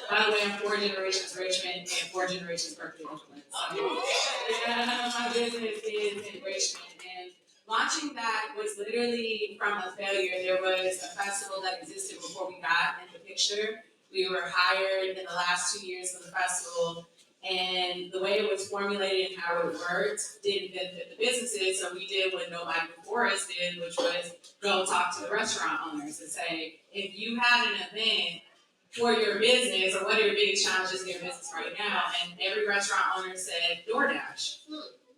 S9: By the way, I'm 4 generations Richmond and 4 generations Berkeley, Oakland. So yeah, my business is in Richmond. And launching that was literally from a failure. There was a festival that existed before we got in the picture. We were hired in the last 2 years of the festival, and the way it was formulated and how it worked didn't benefit the businesses, so we did what nobody before us did, which was go talk to the restaurant owners and say, if you had an event for your business, or what are your biggest challenges in your business right now? And every restaurant owner said DoorDash.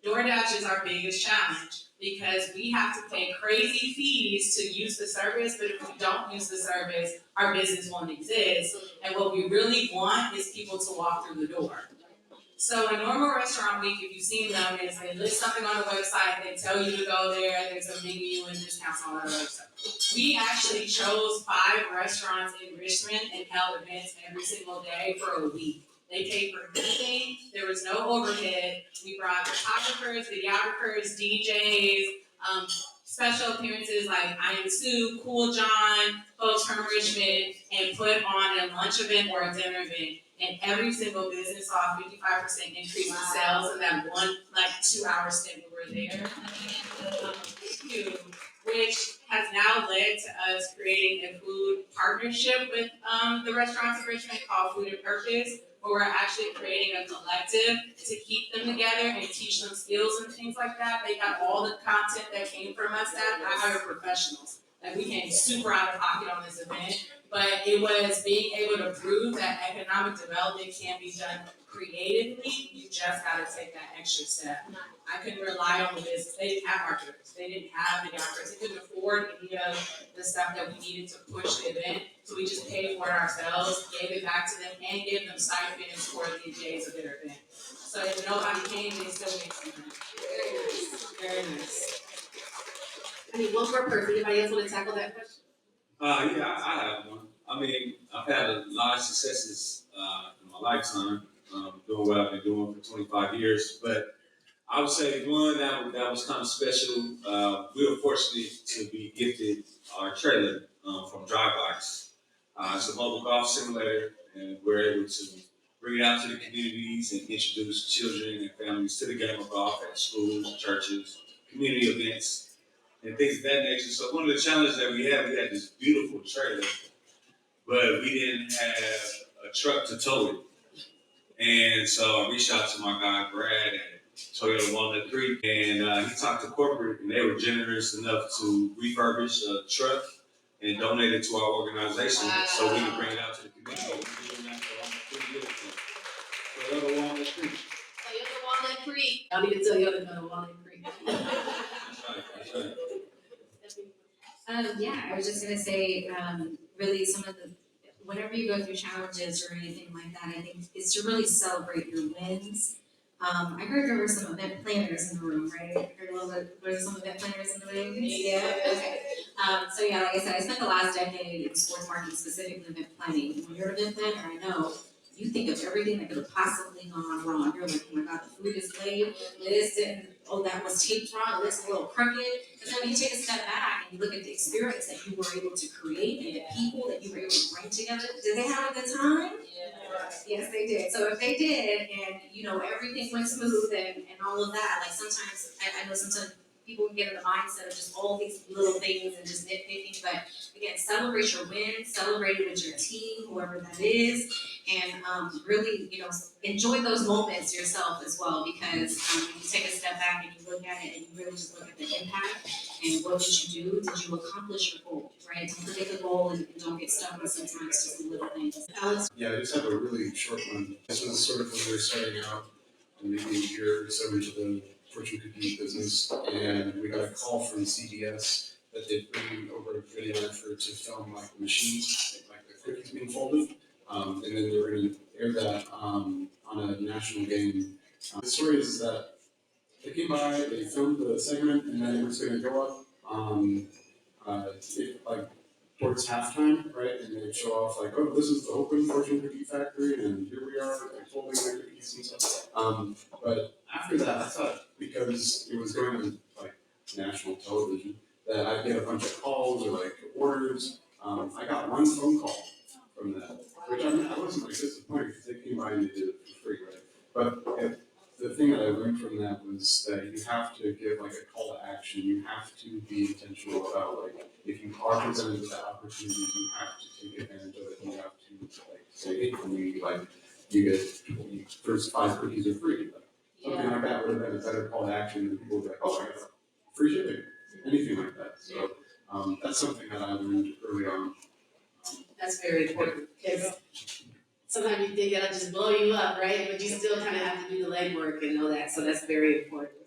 S9: DoorDash is our biggest challenge because we have to pay crazy fees to use the service, but if we don't use the service, our business won't exist. And what we really want is people to walk through the door. So a normal restaurant week, if you've seen them, is they list something on the website, they tell you to go there, there's a menu and discounts on the website. We actually chose 5 restaurants in Richmond and held events every single day for a week. They paid for everything. There was no overhead. We brought photographers, videographers, DJs, special appearances like I Am Sue, Cool John, folks from Richmond, and put on a lunch event or a dinner event. And every single business saw a 55% increase in sales in that 2-hour stint we were there. Which has now led to us creating a food partnership with the restaurants in Richmond called Food and Purpose, where we're actually creating a collective to keep them together and teach them skills and things like that. They got all the content that came from us that I hired professionals. Like we came super out of pocket on this event, but it was being able to prove that economic development can be done creatively. You just gotta take that extra step. I couldn't rely on the business. They didn't have marketers. They didn't have videographers. They couldn't afford any of the stuff that we needed to push the event. So we just paid for it ourselves, gave it back to them, and gave them stipends for the days of their event. So if nobody came, they still made some money. Very nice. Very nice.
S1: I mean, one more person. Anybody else want to tackle that question?
S8: Yeah, I have one. I mean, I've had a lot of successes in my lifetime, doing what I've been doing for 25 years. But I would say one that was kind of special. We were fortunate to be gifted our trailer from Dropbox. It's a mobile golf simulator, and we're able to bring it out to the communities and introduce children and families to the game of golf at schools, churches, community events, and things of that nature. So one of the challenges that we had this beautiful trailer, but we didn't have a truck to tow it. And so I reached out to my guy, Brad, at Toyota Walnut Creek, and he talked to corporate, and they were generous enough to refurbish a truck and donate it to our organization so we can bring it out to the community. We're doing that for almost 3 years now. Toyota Walnut Creek.
S1: Toyota Walnut Creek. I need to tell you to go to Walnut Creek.
S8: That's right, that's right.
S7: Yeah, I was just gonna say, really some of the, whenever you go through challenges or anything like that, I think it's to really celebrate your wins. I heard there were some event planners in the room, right? I heard a little bit, were there some event planners in the room? Yeah, okay. So yeah, like I said, I spent the last decade in sports marketing, specifically event planning. When you're an event planner, I know, you think of everything that could have possibly gone wrong. You're like, oh my God, the food is late, this didn't, oh, that was taped wrong, this is a little crooked. Because then when you take a step back and you look at the experience that you were able to create and the people that you were able to bring together, did they have a good time? Yes, they did. So if they did, and you know everything went smooth and all of that, like sometimes I know sometimes people can get in the mindset of just all these little things and just nitpicking. But again, celebrate your wins, celebrate it with your team, whoever that is, and really, you know, enjoy those moments yourself as well. Because when you take a step back and you look at it and you really just look at the impact and what did you do? Did you accomplish your goal? Right? Don't forget the goal and don't get stuck with sometimes just the little things. Alex.
S6: Yeah, I just have a really short one. This was sort of when we were starting out, and maybe a year or so into the fortune cookie business, and we got a call from CBS that they'd bring over a video effort to film like the machines, like the cookies being folded, and then they were going to air that on a national game. The story is that they came by, they filmed the segment, and then it was going to go up like towards halftime, right? And they'd show off like, oh, this is the Oakland fortune cookie factory, and here we are, like folding the cookies and stuff. But after that, I thought because it was going on like national television, that I'd get a bunch of calls or like orders. I got one phone call from that, which I wasn't like disappointed because they came by and they did it for free, right? But the thing that I learned from that was that you have to give like a call to action. You have to be intentional about like if you are presented with that opportunity, you have to take advantage of it. You have to like say, hey, can we like you get first 5 cookies are free. Like, something like that would have been a better call to action, and people would be like, oh, I got free shipping, anything like that. So that's something that I learned early on.
S1: That's very important because sometimes you think it'll just blow you up, right? But you still kind of have to do the legwork and know that. So that's very important.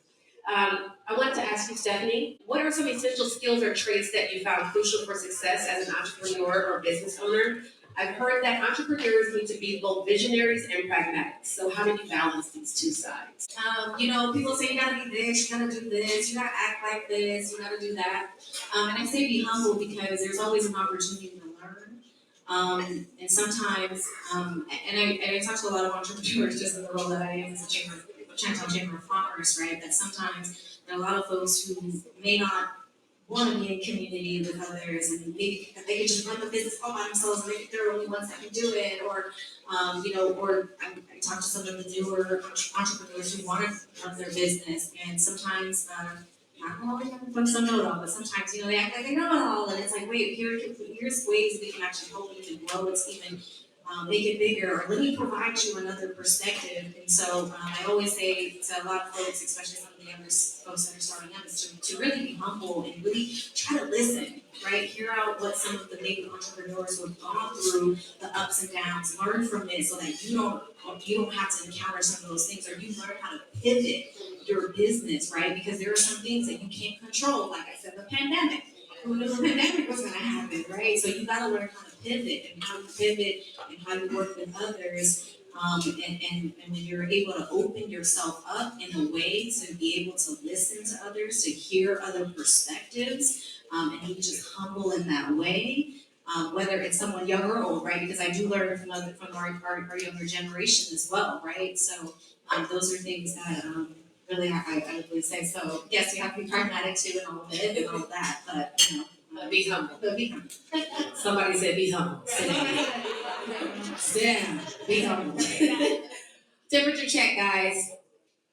S1: I wanted to ask you, Stephanie, what are some essential skills or traits that you found crucial for success as an entrepreneur or business owner? I've heard that entrepreneurs need to be both visionaries and pragmatic. So how do you balance these two sides?
S7: You know, people say you gotta be this, you gotta do this, you gotta act like this, you gotta do that. And I say be humble because there's always an opportunity to learn. And sometimes, and I talk to a lot of entrepreneurs just in the role that I am as a Chinatown Chamber of Commerce, right? That sometimes there are a lot of folks who may not want to be in community with others, and maybe they could just run the business all by themselves, and they're the only ones that can do it, or you know, or I talk to some of the newer entrepreneurs who want to run their business, and sometimes not all the time folks don't know it all, but sometimes you know they act like they know it all, and it's like, wait, here's ways we can actually help you to grow it, even make it bigger, or let me provide you another perspective. And so I always say to a lot of folks, especially some of the younger folks that are starting up, is to really be humble and really try to listen, right? Hear out what some of the maybe entrepreneurs who have gone through the ups and downs, learn from it so that you don't have to encounter some of those things, or you learn how to pivot your business, right? Because there are some things that you can't control, like I said, the pandemic. Who knew the pandemic was going to happen, right? So you got to learn how to pivot and how you pivot and how you work with others. And when you're able to open yourself up in a way to be able to listen to others, to hear other perspectives, and you just humble in that way, whether it's someone young or old, right? Because I do learn from our younger generation as well, right? So those are things that really I would say. So yes, you have to be pragmatic too and all of it and all of that, but you know,
S1: Be humble.
S7: but be humble.
S1: Somebody said be humble.
S7: Yeah, big on. Temperature check, guys.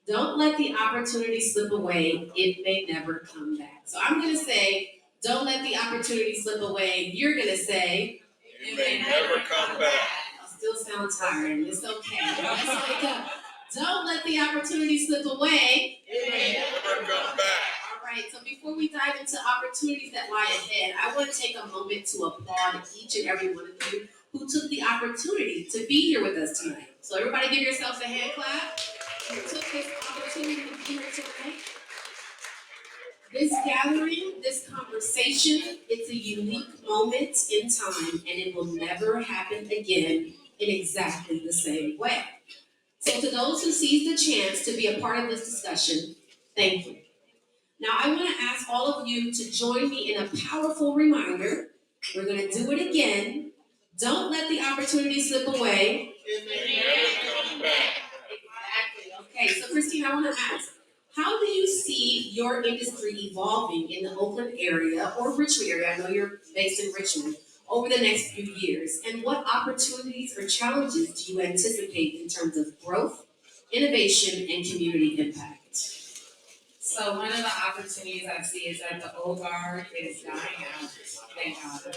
S7: Don't let the opportunity slip away. It may never come back. So I'm gonna say, don't let the opportunity slip away. You're gonna say, it may never come back. I still sound tired. It's okay. Let's wake up. Don't let the opportunity slip away. It may never come back. All right, so before we dive into opportunities that lie ahead, I want to take a moment to applaud each and every one of you who took the opportunity to be here with us tonight. So everybody give yourselves a hand clap. You took this opportunity to be here tonight. This gathering, this conversation, it's a unique moment in time, and it will never happen again in exactly the same way. So to those who seized the chance to be a part of this discussion, thank you. Now I want to ask all of you to join me in a powerful reminder. We're going to do it again. Don't let the opportunity slip away. Exactly. Okay, so Christine, I want to ask, how do you see your industry evolving in the Oakland area or Richmond area? I know you're based in Richmond over the next few years. And what opportunities or challenges do you anticipate in terms of growth, innovation, and community impact?
S9: So one of the opportunities I see is that the old guard is dying out. Thank God.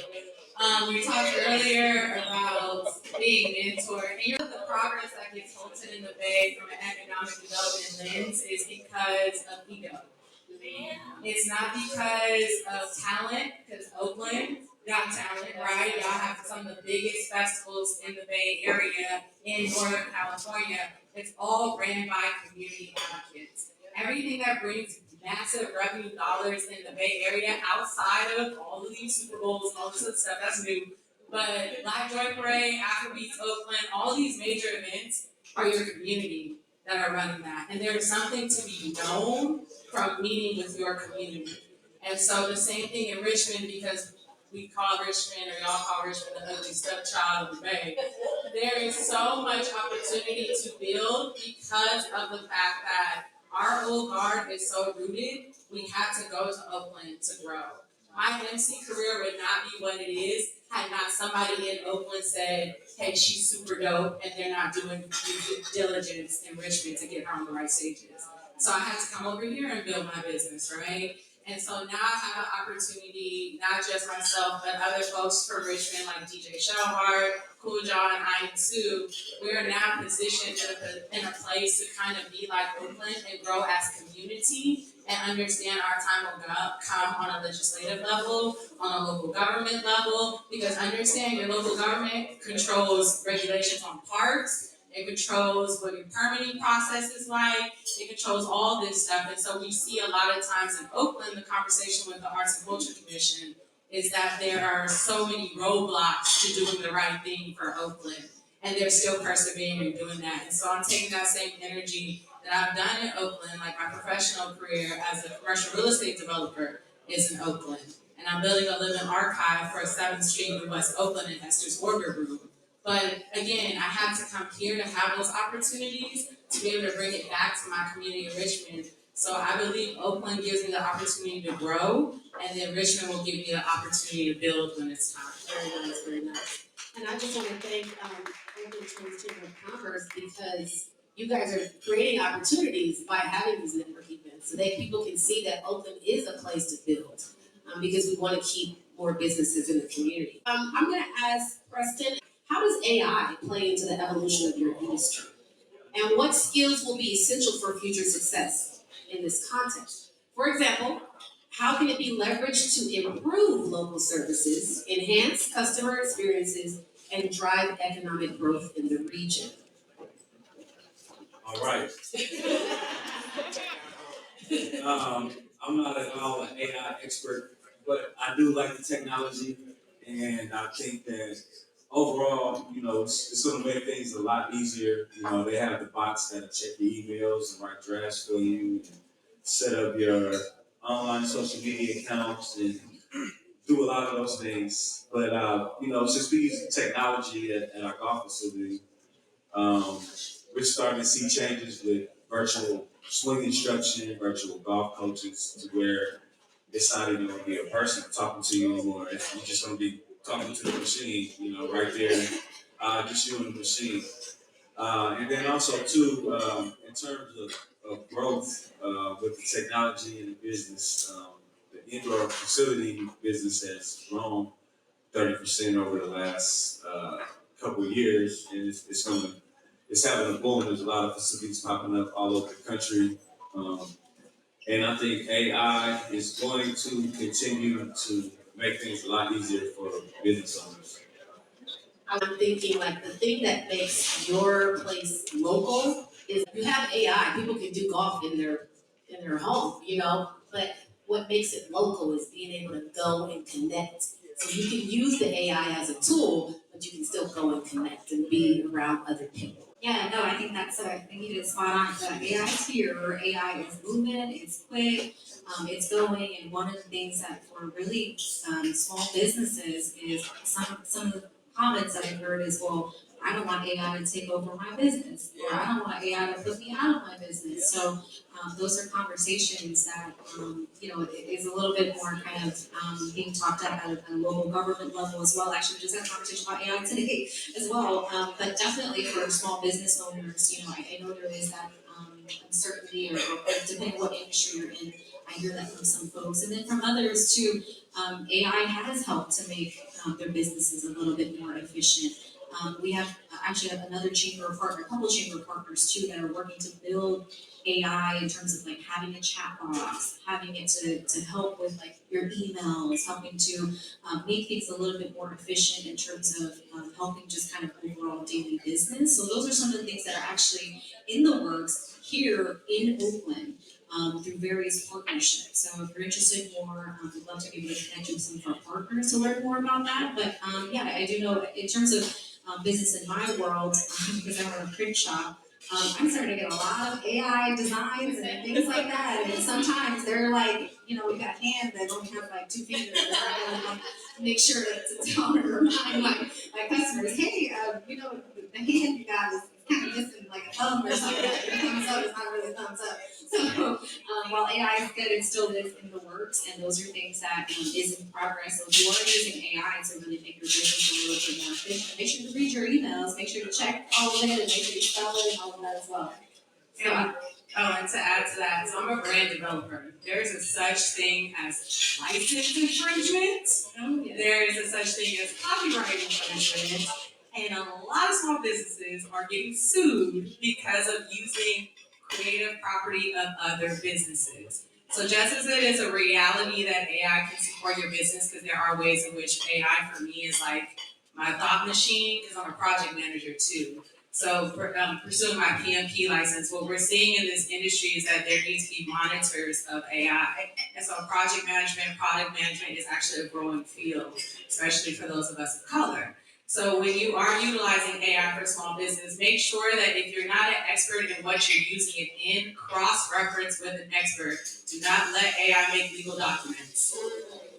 S9: We talked earlier about being mentored, and the progress that gets halted in the Bay from an economic development lens is because of ego. It's not because of talent, because Oakland got talent, right? Y'all have some of the biggest festivals in the Bay Area in Northern California. It's all ran by community advocates. Everything that brings massive revenue dollars in the Bay Area outside of all of these Super Bowls, all this other stuff, that's new. But Black Joy Parade, Afrobeats Oakland, all these major events are your community that are running that. And there is something to be known from meeting with your community. And so the same thing in Richmond, because we call Richmond, or y'all call Richmond the ugly stepchild of the Bay. There is so much opportunity to build because of the fact that our old guard is so rooted, we had to go to Oakland to grow. My MC career would not be what it is had not somebody in Oakland said, hey, she's super dope, and they're not doing due diligence in Richmond to get her on the right stages. So I had to come over here and build my business, right? And so now I have an opportunity, not just myself, but other folks from Richmond like DJ Shellhart, Cool John, and I and Sue. We are now positioned in a place to kind of be like Oakland and grow as community and understand our time will come on a legislative level, on a local government level, because understand your local government controls regulations on parks, it controls what your permitting process is like, it controls all this stuff. And so we see a lot of times in Oakland, the conversation with the Arts and Culture Commission is that there are so many roadblocks to doing the right thing for Oakland. And they're still persevering and doing that. And so I'm taking that same energy that I've done in Oakland, like my professional career as a commercial real estate developer is in Oakland. And I'm building a living archive for 7th Street in West Oakland in Esther's Order Room. But again, I had to come here to have those opportunities to be able to bring it back to my community in Richmond. So I believe Oakland gives me the opportunity to grow, and then Richmond will give me the opportunity to build when it's time.
S1: Very nice, very nice. And I just want to thank Oakland Chamber of Commerce because you guys are creating opportunities by having these network events so that people can see that Oakland is a place to build because we want to keep more businesses in the community. I'm going to ask Preston, how does AI play into the evolution of your industry? And what skills will be essential for future success in this context? For example, how can it be leveraged to improve local services, enhance customer experiences, and drive economic growth in the region?
S8: All right. I'm not at all an AI expert, but I do like the technology, and I think that overall, it's going to make things a lot easier. They have the bots that check your emails and write drafts for you, and set up your online social media accounts, and do a lot of those things. But since we use technology at our golf facility, we're starting to see changes with virtual swing instruction, virtual golf coaches, to where it's not even going to be a person talking to you anymore. You're just going to be talking to the machine, right there just you and the machine. And then also too, in terms of growth with the technology and the business, the indoor facility business has grown 30% over the last couple of years, and it's having a boom. There's a lot of facilities popping up all over the country, and I think AI is going to continue to make things a lot easier for business owners.
S1: I'm thinking like the thing that makes your place local is you have AI. People can do golf in their home, you know, but what makes it local is being able to go and connect. So you can use the AI as a tool, but you can still go and connect and be around other people.
S7: Yeah, no, I think that's, I think you did spot on. AI is here, AI is moving, it's quick, it's going, and one of the things that for really small businesses is some of the comments that I've heard is, well, I don't want AI to take over my business, or I don't want AI to put me out of my business. So those are conversations that, is a little bit more kind of being talked about at a local government level as well. Actually, we just had a conversation about AI today as well. But definitely for small business owners, I know there is that uncertainty or depending on what industry you're in. I hear that from some folks, and then from others too. AI has helped to make their businesses a little bit more efficient. We have actually have another chamber partner, a couple of chamber partners too, that are working to build AI in terms of like having a chat box, having it to help with like your emails, helping to make things a little bit more efficient in terms of helping just kind of overall daily business. So those are some of the things that are actually in the works here in Oakland. Through various partnerships. So if you're interested more, we'd love to be able to connect you with some of our partners to learn more about that. But yeah, I do know in terms of business in my world, because I run a print shop, I'm starting to get a lot of AI designs and things like that. And sometimes they're like, we got hands that don't have like two fingers. And I gotta make sure to tell and remind my customers, hey, the hand you got is kind of missing like a thumb or something. Your thumbs up is not really a thumbs up. So while AI is good, it still is in the works, and those are things that is in progress. So if you are using AI to really make your business a little bit more efficient, make sure to read your emails, make sure to check all of it, and make sure you spell it and all of that as well.
S9: And to add to that, so I'm a brand developer. There is a such thing as license infringement.
S7: Oh, yeah.
S9: There is a such thing as copyright infringement. And a lot of small businesses are getting sued because of using creative property of other businesses. So just as it is a reality that AI can support your business, because there are ways in which AI for me is like my thought machine, because I'm a project manager too. So pursuing my PMP license, what we're seeing in this industry is that there needs to be monitors of AI. And so project management, product management is actually a growing field, especially for those of us of color. So when you are utilizing AI for small business, make sure that if you're not an expert in what you're using it in, cross-reference with an expert. Do not let AI make legal documents.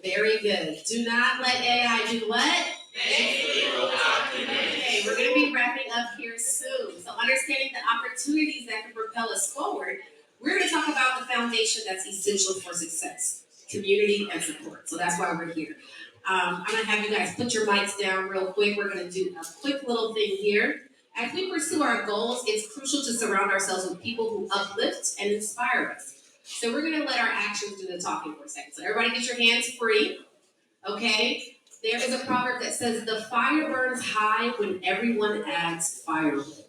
S1: Very good. Do not let AI do what? Okay, we're going to be wrapping up here soon. So understanding the opportunities that can propel us forward, we're going to talk about the foundation that's essential for success, community and support. So that's why we're here. I'm going to have you guys put your mics down real quick. We're going to do a quick little thing here. As we pursue our goals, it's crucial to surround ourselves with people who uplift and inspire us. So we're going to let our actions do the talking for a second. So everybody get your hands free, okay? There is a proverb that says, the fire burns high when everyone adds firewood,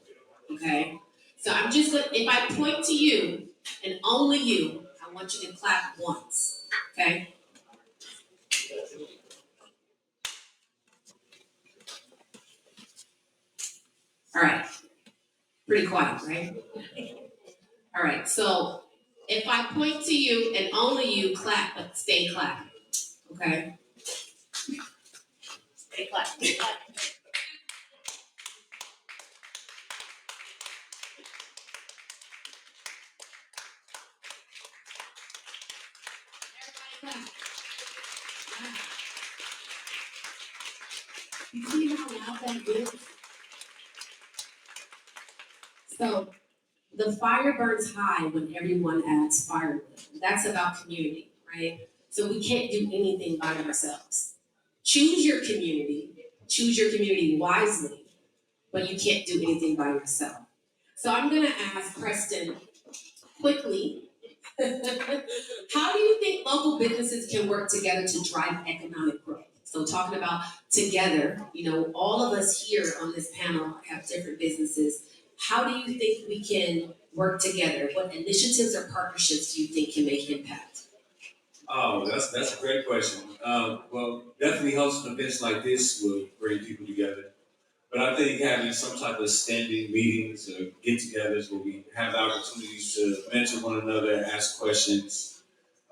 S1: okay? So I'm just going to, if I point to you and only you, I want you to clap once, okay? All right, pretty quiet, right? All right, so if I point to you and only you, clap, but stay clapping, okay? Stay clapping, stay clapping. You see how loud that is? So the fire burns high when everyone adds firewood. That's about community, right? So we can't do anything by ourselves. Choose your community wisely, but you can't do anything by yourself. So I'm gonna ask Preston quickly, how do you think local businesses can work together to drive economic growth? So talking about together, all of us here on this panel have different businesses. How do you think we can work together? What initiatives or partnerships do you think can make impact?
S8: Oh, that's a great question. Well, definitely hosting events like this will bring people together. But I think having some type of standing meetings or get-togethers where we have the opportunities to mentor one another, ask questions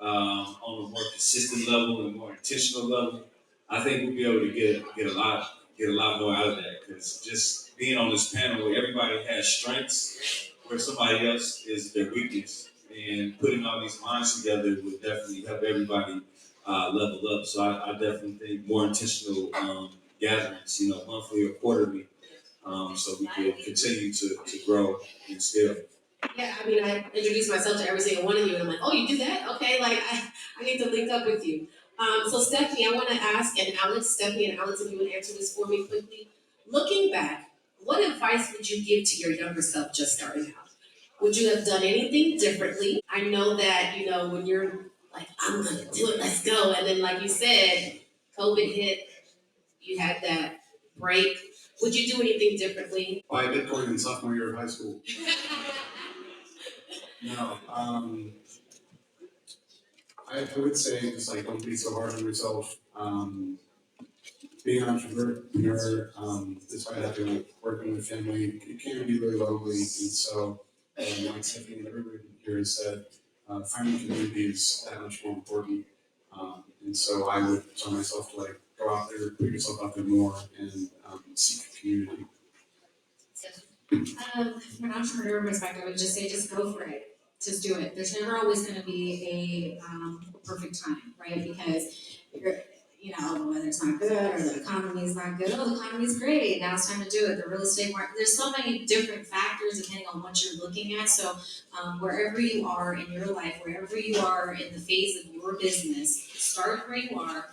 S8: on a more consistent level and more intentional level, I think we'll be able to get a lot more out of that. Because just being on this panel where everybody has strengths, where somebody else is their weakness, and putting all these minds together would definitely help everybody level up. So I definitely think more intentional gatherings, monthly or quarterly, so we can continue to grow and scale.
S1: Yeah, I mean, I introduce myself to every single one of you, and I'm like, oh, you do that? Okay, like, I need to link up with you. So Stephanie, I want to ask, and Stephanie and Alex, if you would answer this for me quickly. Looking back, what advice would you give to your younger self just starting out? Would you have done anything differently? I know that, when you're like, I'm gonna do it, let's go. And then, like you said, COVID hit, you had that break. Would you do anything differently?
S6: Buy Bitcoin in sophomore year of high school. No, I would say just like don't be so hard on yourself. Being an entrepreneur, despite having working with family, it can be really lonely. And so, like Stephanie and everybody here has said, finding community is that much more important. And so I would tell myself to like go out there, put yourself out there more, and seek a community.
S7: From an entrepreneur perspective, I would just say just go for it. Just do it. There's never always going to be a perfect time, right? Because whether it's not good or the economy is not good, the economy is great. Now it's time to do it. The real estate market. There's so many different factors depending on what you're looking at. So wherever you are in your life, wherever you are in the phase of your business, start where you are.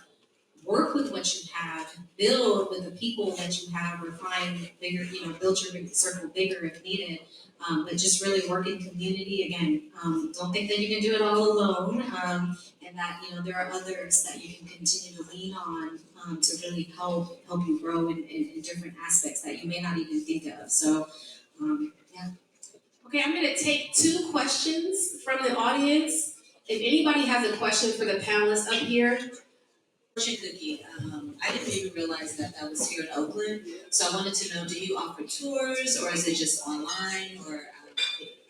S7: Work with what you have, build with the people that you have, refine bigger, build your circle bigger if needed. But just really work in community again. Don't think that you can do it all alone, and that there are others that you can continue to lean on to really help you grow in different aspects that you may not even think of. So, yeah.
S1: Okay, I'm going to take 2 questions from the audience. If anybody has a question for the panelists up here.
S10: Fortune cookie. I didn't even realize that was here in Oakland. So I wanted to know, do you offer tours or is it just online or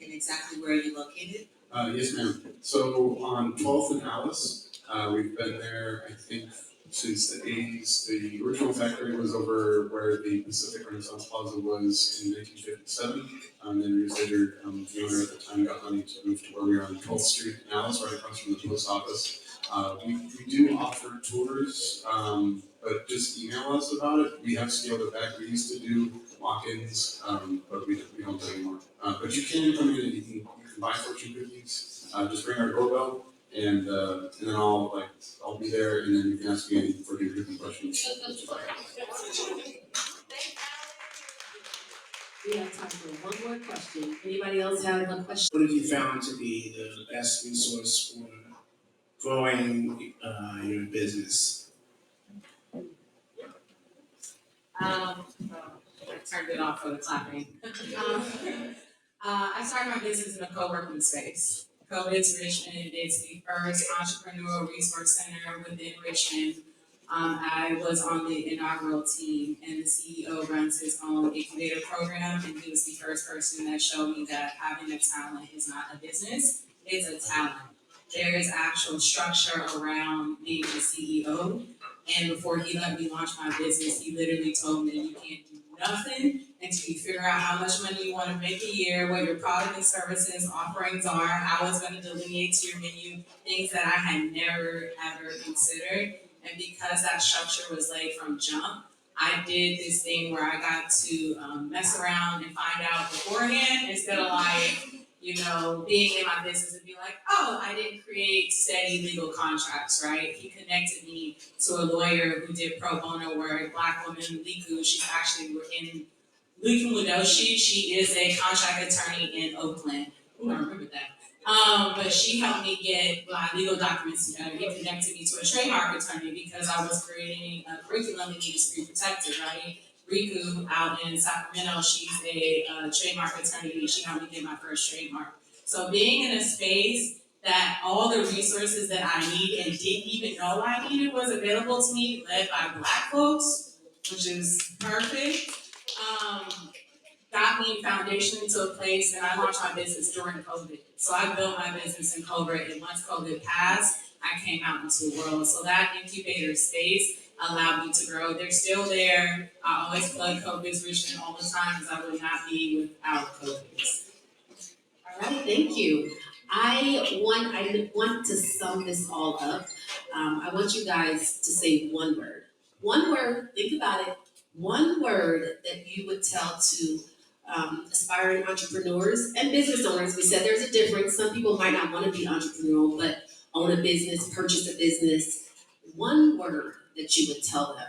S10: and exactly where are you located?
S6: Yes, ma'am. So on 12th and Alice, we've been there, I think, since the 80s. The original factory was over where the Pacific Renaissance Plaza was in 1957. And then years later, the owner at the time got money to move to where we are on 12th Street in Alice, right across from the post office. We do offer tours, but just email us about it. We have scaled it back. We used to do walk-ins, but we don't do it anymore. But you can come in and you can buy fortune cookies. Just ring our doorbell, and then I'll be there, and then you can ask me any fortune cookie questions.
S1: We have time for one more question. Anybody else have a question?
S11: What have you found to be the best resource for growing your business?
S9: I turned it off for the clapping. I started my business in a co-working space. Co-Biz Richmond is the first entrepreneurial resource center within Richmond. I was on the inaugural team, and the CEO runs his own incubator program, and he was the first person that showed me that having a talent is not a business, it's a talent. There is actual structure around being the CEO. And before he let me launch my business, he literally told me you can't do nothing until you figure out how much money you want to make a year, what your product and services offerings are, how it's going to delineate to your menu, things that I had never ever considered. And because that structure was laid from jump, I did this thing where I got to mess around and find out beforehand instead of being in my business and be like, oh, I didn't create steady legal contracts, right? He connected me to a lawyer who did pro bono work, Black woman, Liku. She's actually in Luke Mudoshi. She is a contract attorney in Oakland. Ooh, I remember that. But she helped me get my legal documents together. He connected me to a trademark attorney because I was creating a curriculum that needs to be protected, right? Riku out in Sacramento, she's a trademark attorney. She helped me get my first trademark. So being in a space that all the resources that I need and didn't even know I needed was available to me, led by Black folks, which is perfect. Got me foundationally to a place, and I launched my business during COVID. So I built my business in COVID, and once COVID passed, I came out into the world. So that incubator space allowed me to grow. They're still there. I always plug COVID's Richmond all the time because I would not be without COVID.
S1: All right, thank you. I want to sum this all up. I want you guys to say one word. One word, think about it. One word that you would tell to aspiring entrepreneurs and business owners. We said there's a difference. Some people might not want to be entrepreneurial, but own a business, purchase a business. One word that you would tell them.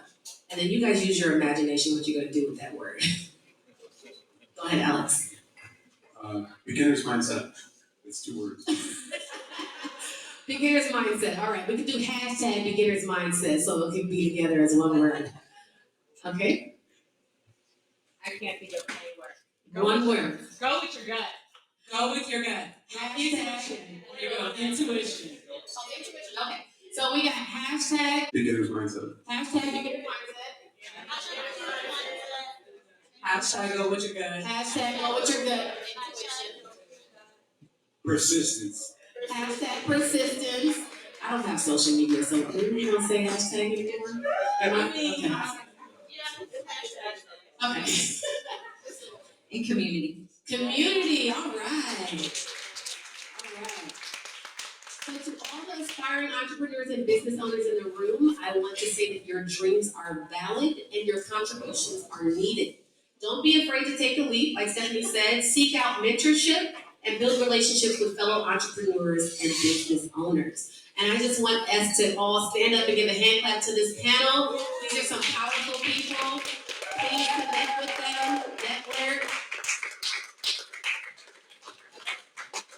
S1: And then you guys use your imagination what you're going to do with that word. Go ahead, Alex.
S6: Beginner's mindset. It's 2 words.
S1: Beginner's mindset. All right, we could do hashtag beginner's mindset so it can be together as one word. Okay?
S9: I can't think of any word.
S1: One word.
S9: Go with your gut. Go with your gut. Intuition. There you go. Intuition.
S1: Oh, intuition. Okay. So we got hashtag
S6: Beginner's mindset.
S1: hashtag beginner's mindset.
S9: Hashtag go with your gut.
S1: Hashtag go with your gut. Intuition.
S8: Persistence.
S1: Hashtag persistence. I don't have social media, so we don't say hashtag anymore. Okay.
S10: In community.
S1: Community. All right. So to all the aspiring entrepreneurs and business owners in the room, I want to say that your dreams are valid and your contributions are needed. Don't be afraid to take a leap. Like Stephanie said, seek out mentorship and build relationships with fellow entrepreneurs and business owners. And I just want us to all stand up and give a hand clap to this panel. These are some powerful people. Please connect with them, network.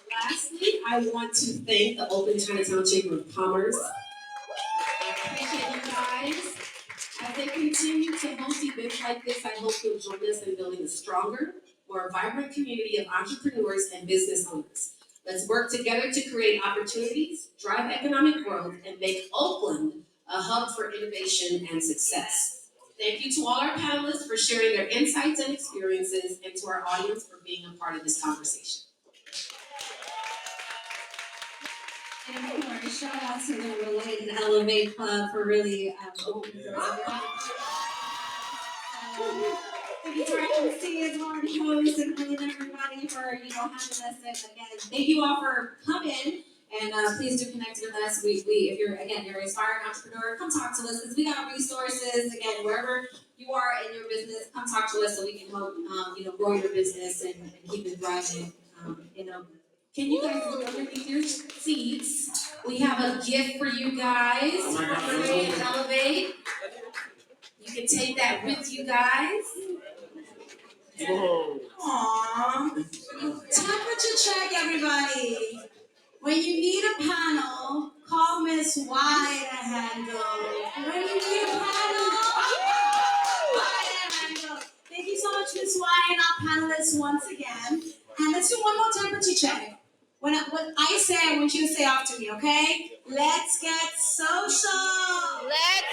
S1: Lastly, I want to thank the Oakland Chinatown Chamber of Commerce. I appreciate you guys. As they continue to host events like this, I hope you'll join us in building a stronger, more vibrant community of entrepreneurs and business owners. Let's work together to create opportunities, drive economic growth, and make Oakland a hub for innovation and success. Thank you to all our panelists for sharing their insights and experiences, and to our audience for being a part of this conversation.
S3: And of course, shout out to the Relate and Elevate Club for really opening doors. Thank you to our MCs, Lauren Host, and everybody for having us. And again, thank you all for coming. And please do connect with us. We if you're an aspiring entrepreneur, come talk to us because we got resources. Again, wherever you are in your business, come talk to us so we can help grow your business and keep it thriving.
S1: Can you guys look underneath your seats? We have a gift for you guys from Relate and Elevate. You can take that with you guys.
S5: Aww. Temperature check, everybody. When you need a panel, call Miss Y to handle. When you need a panel, Y to handle. Thank you so much, Miss Y, and our panelists once again. And let's do one more temperature check. When I say, I want you to say after me, okay? Let's get social.
S1: Let's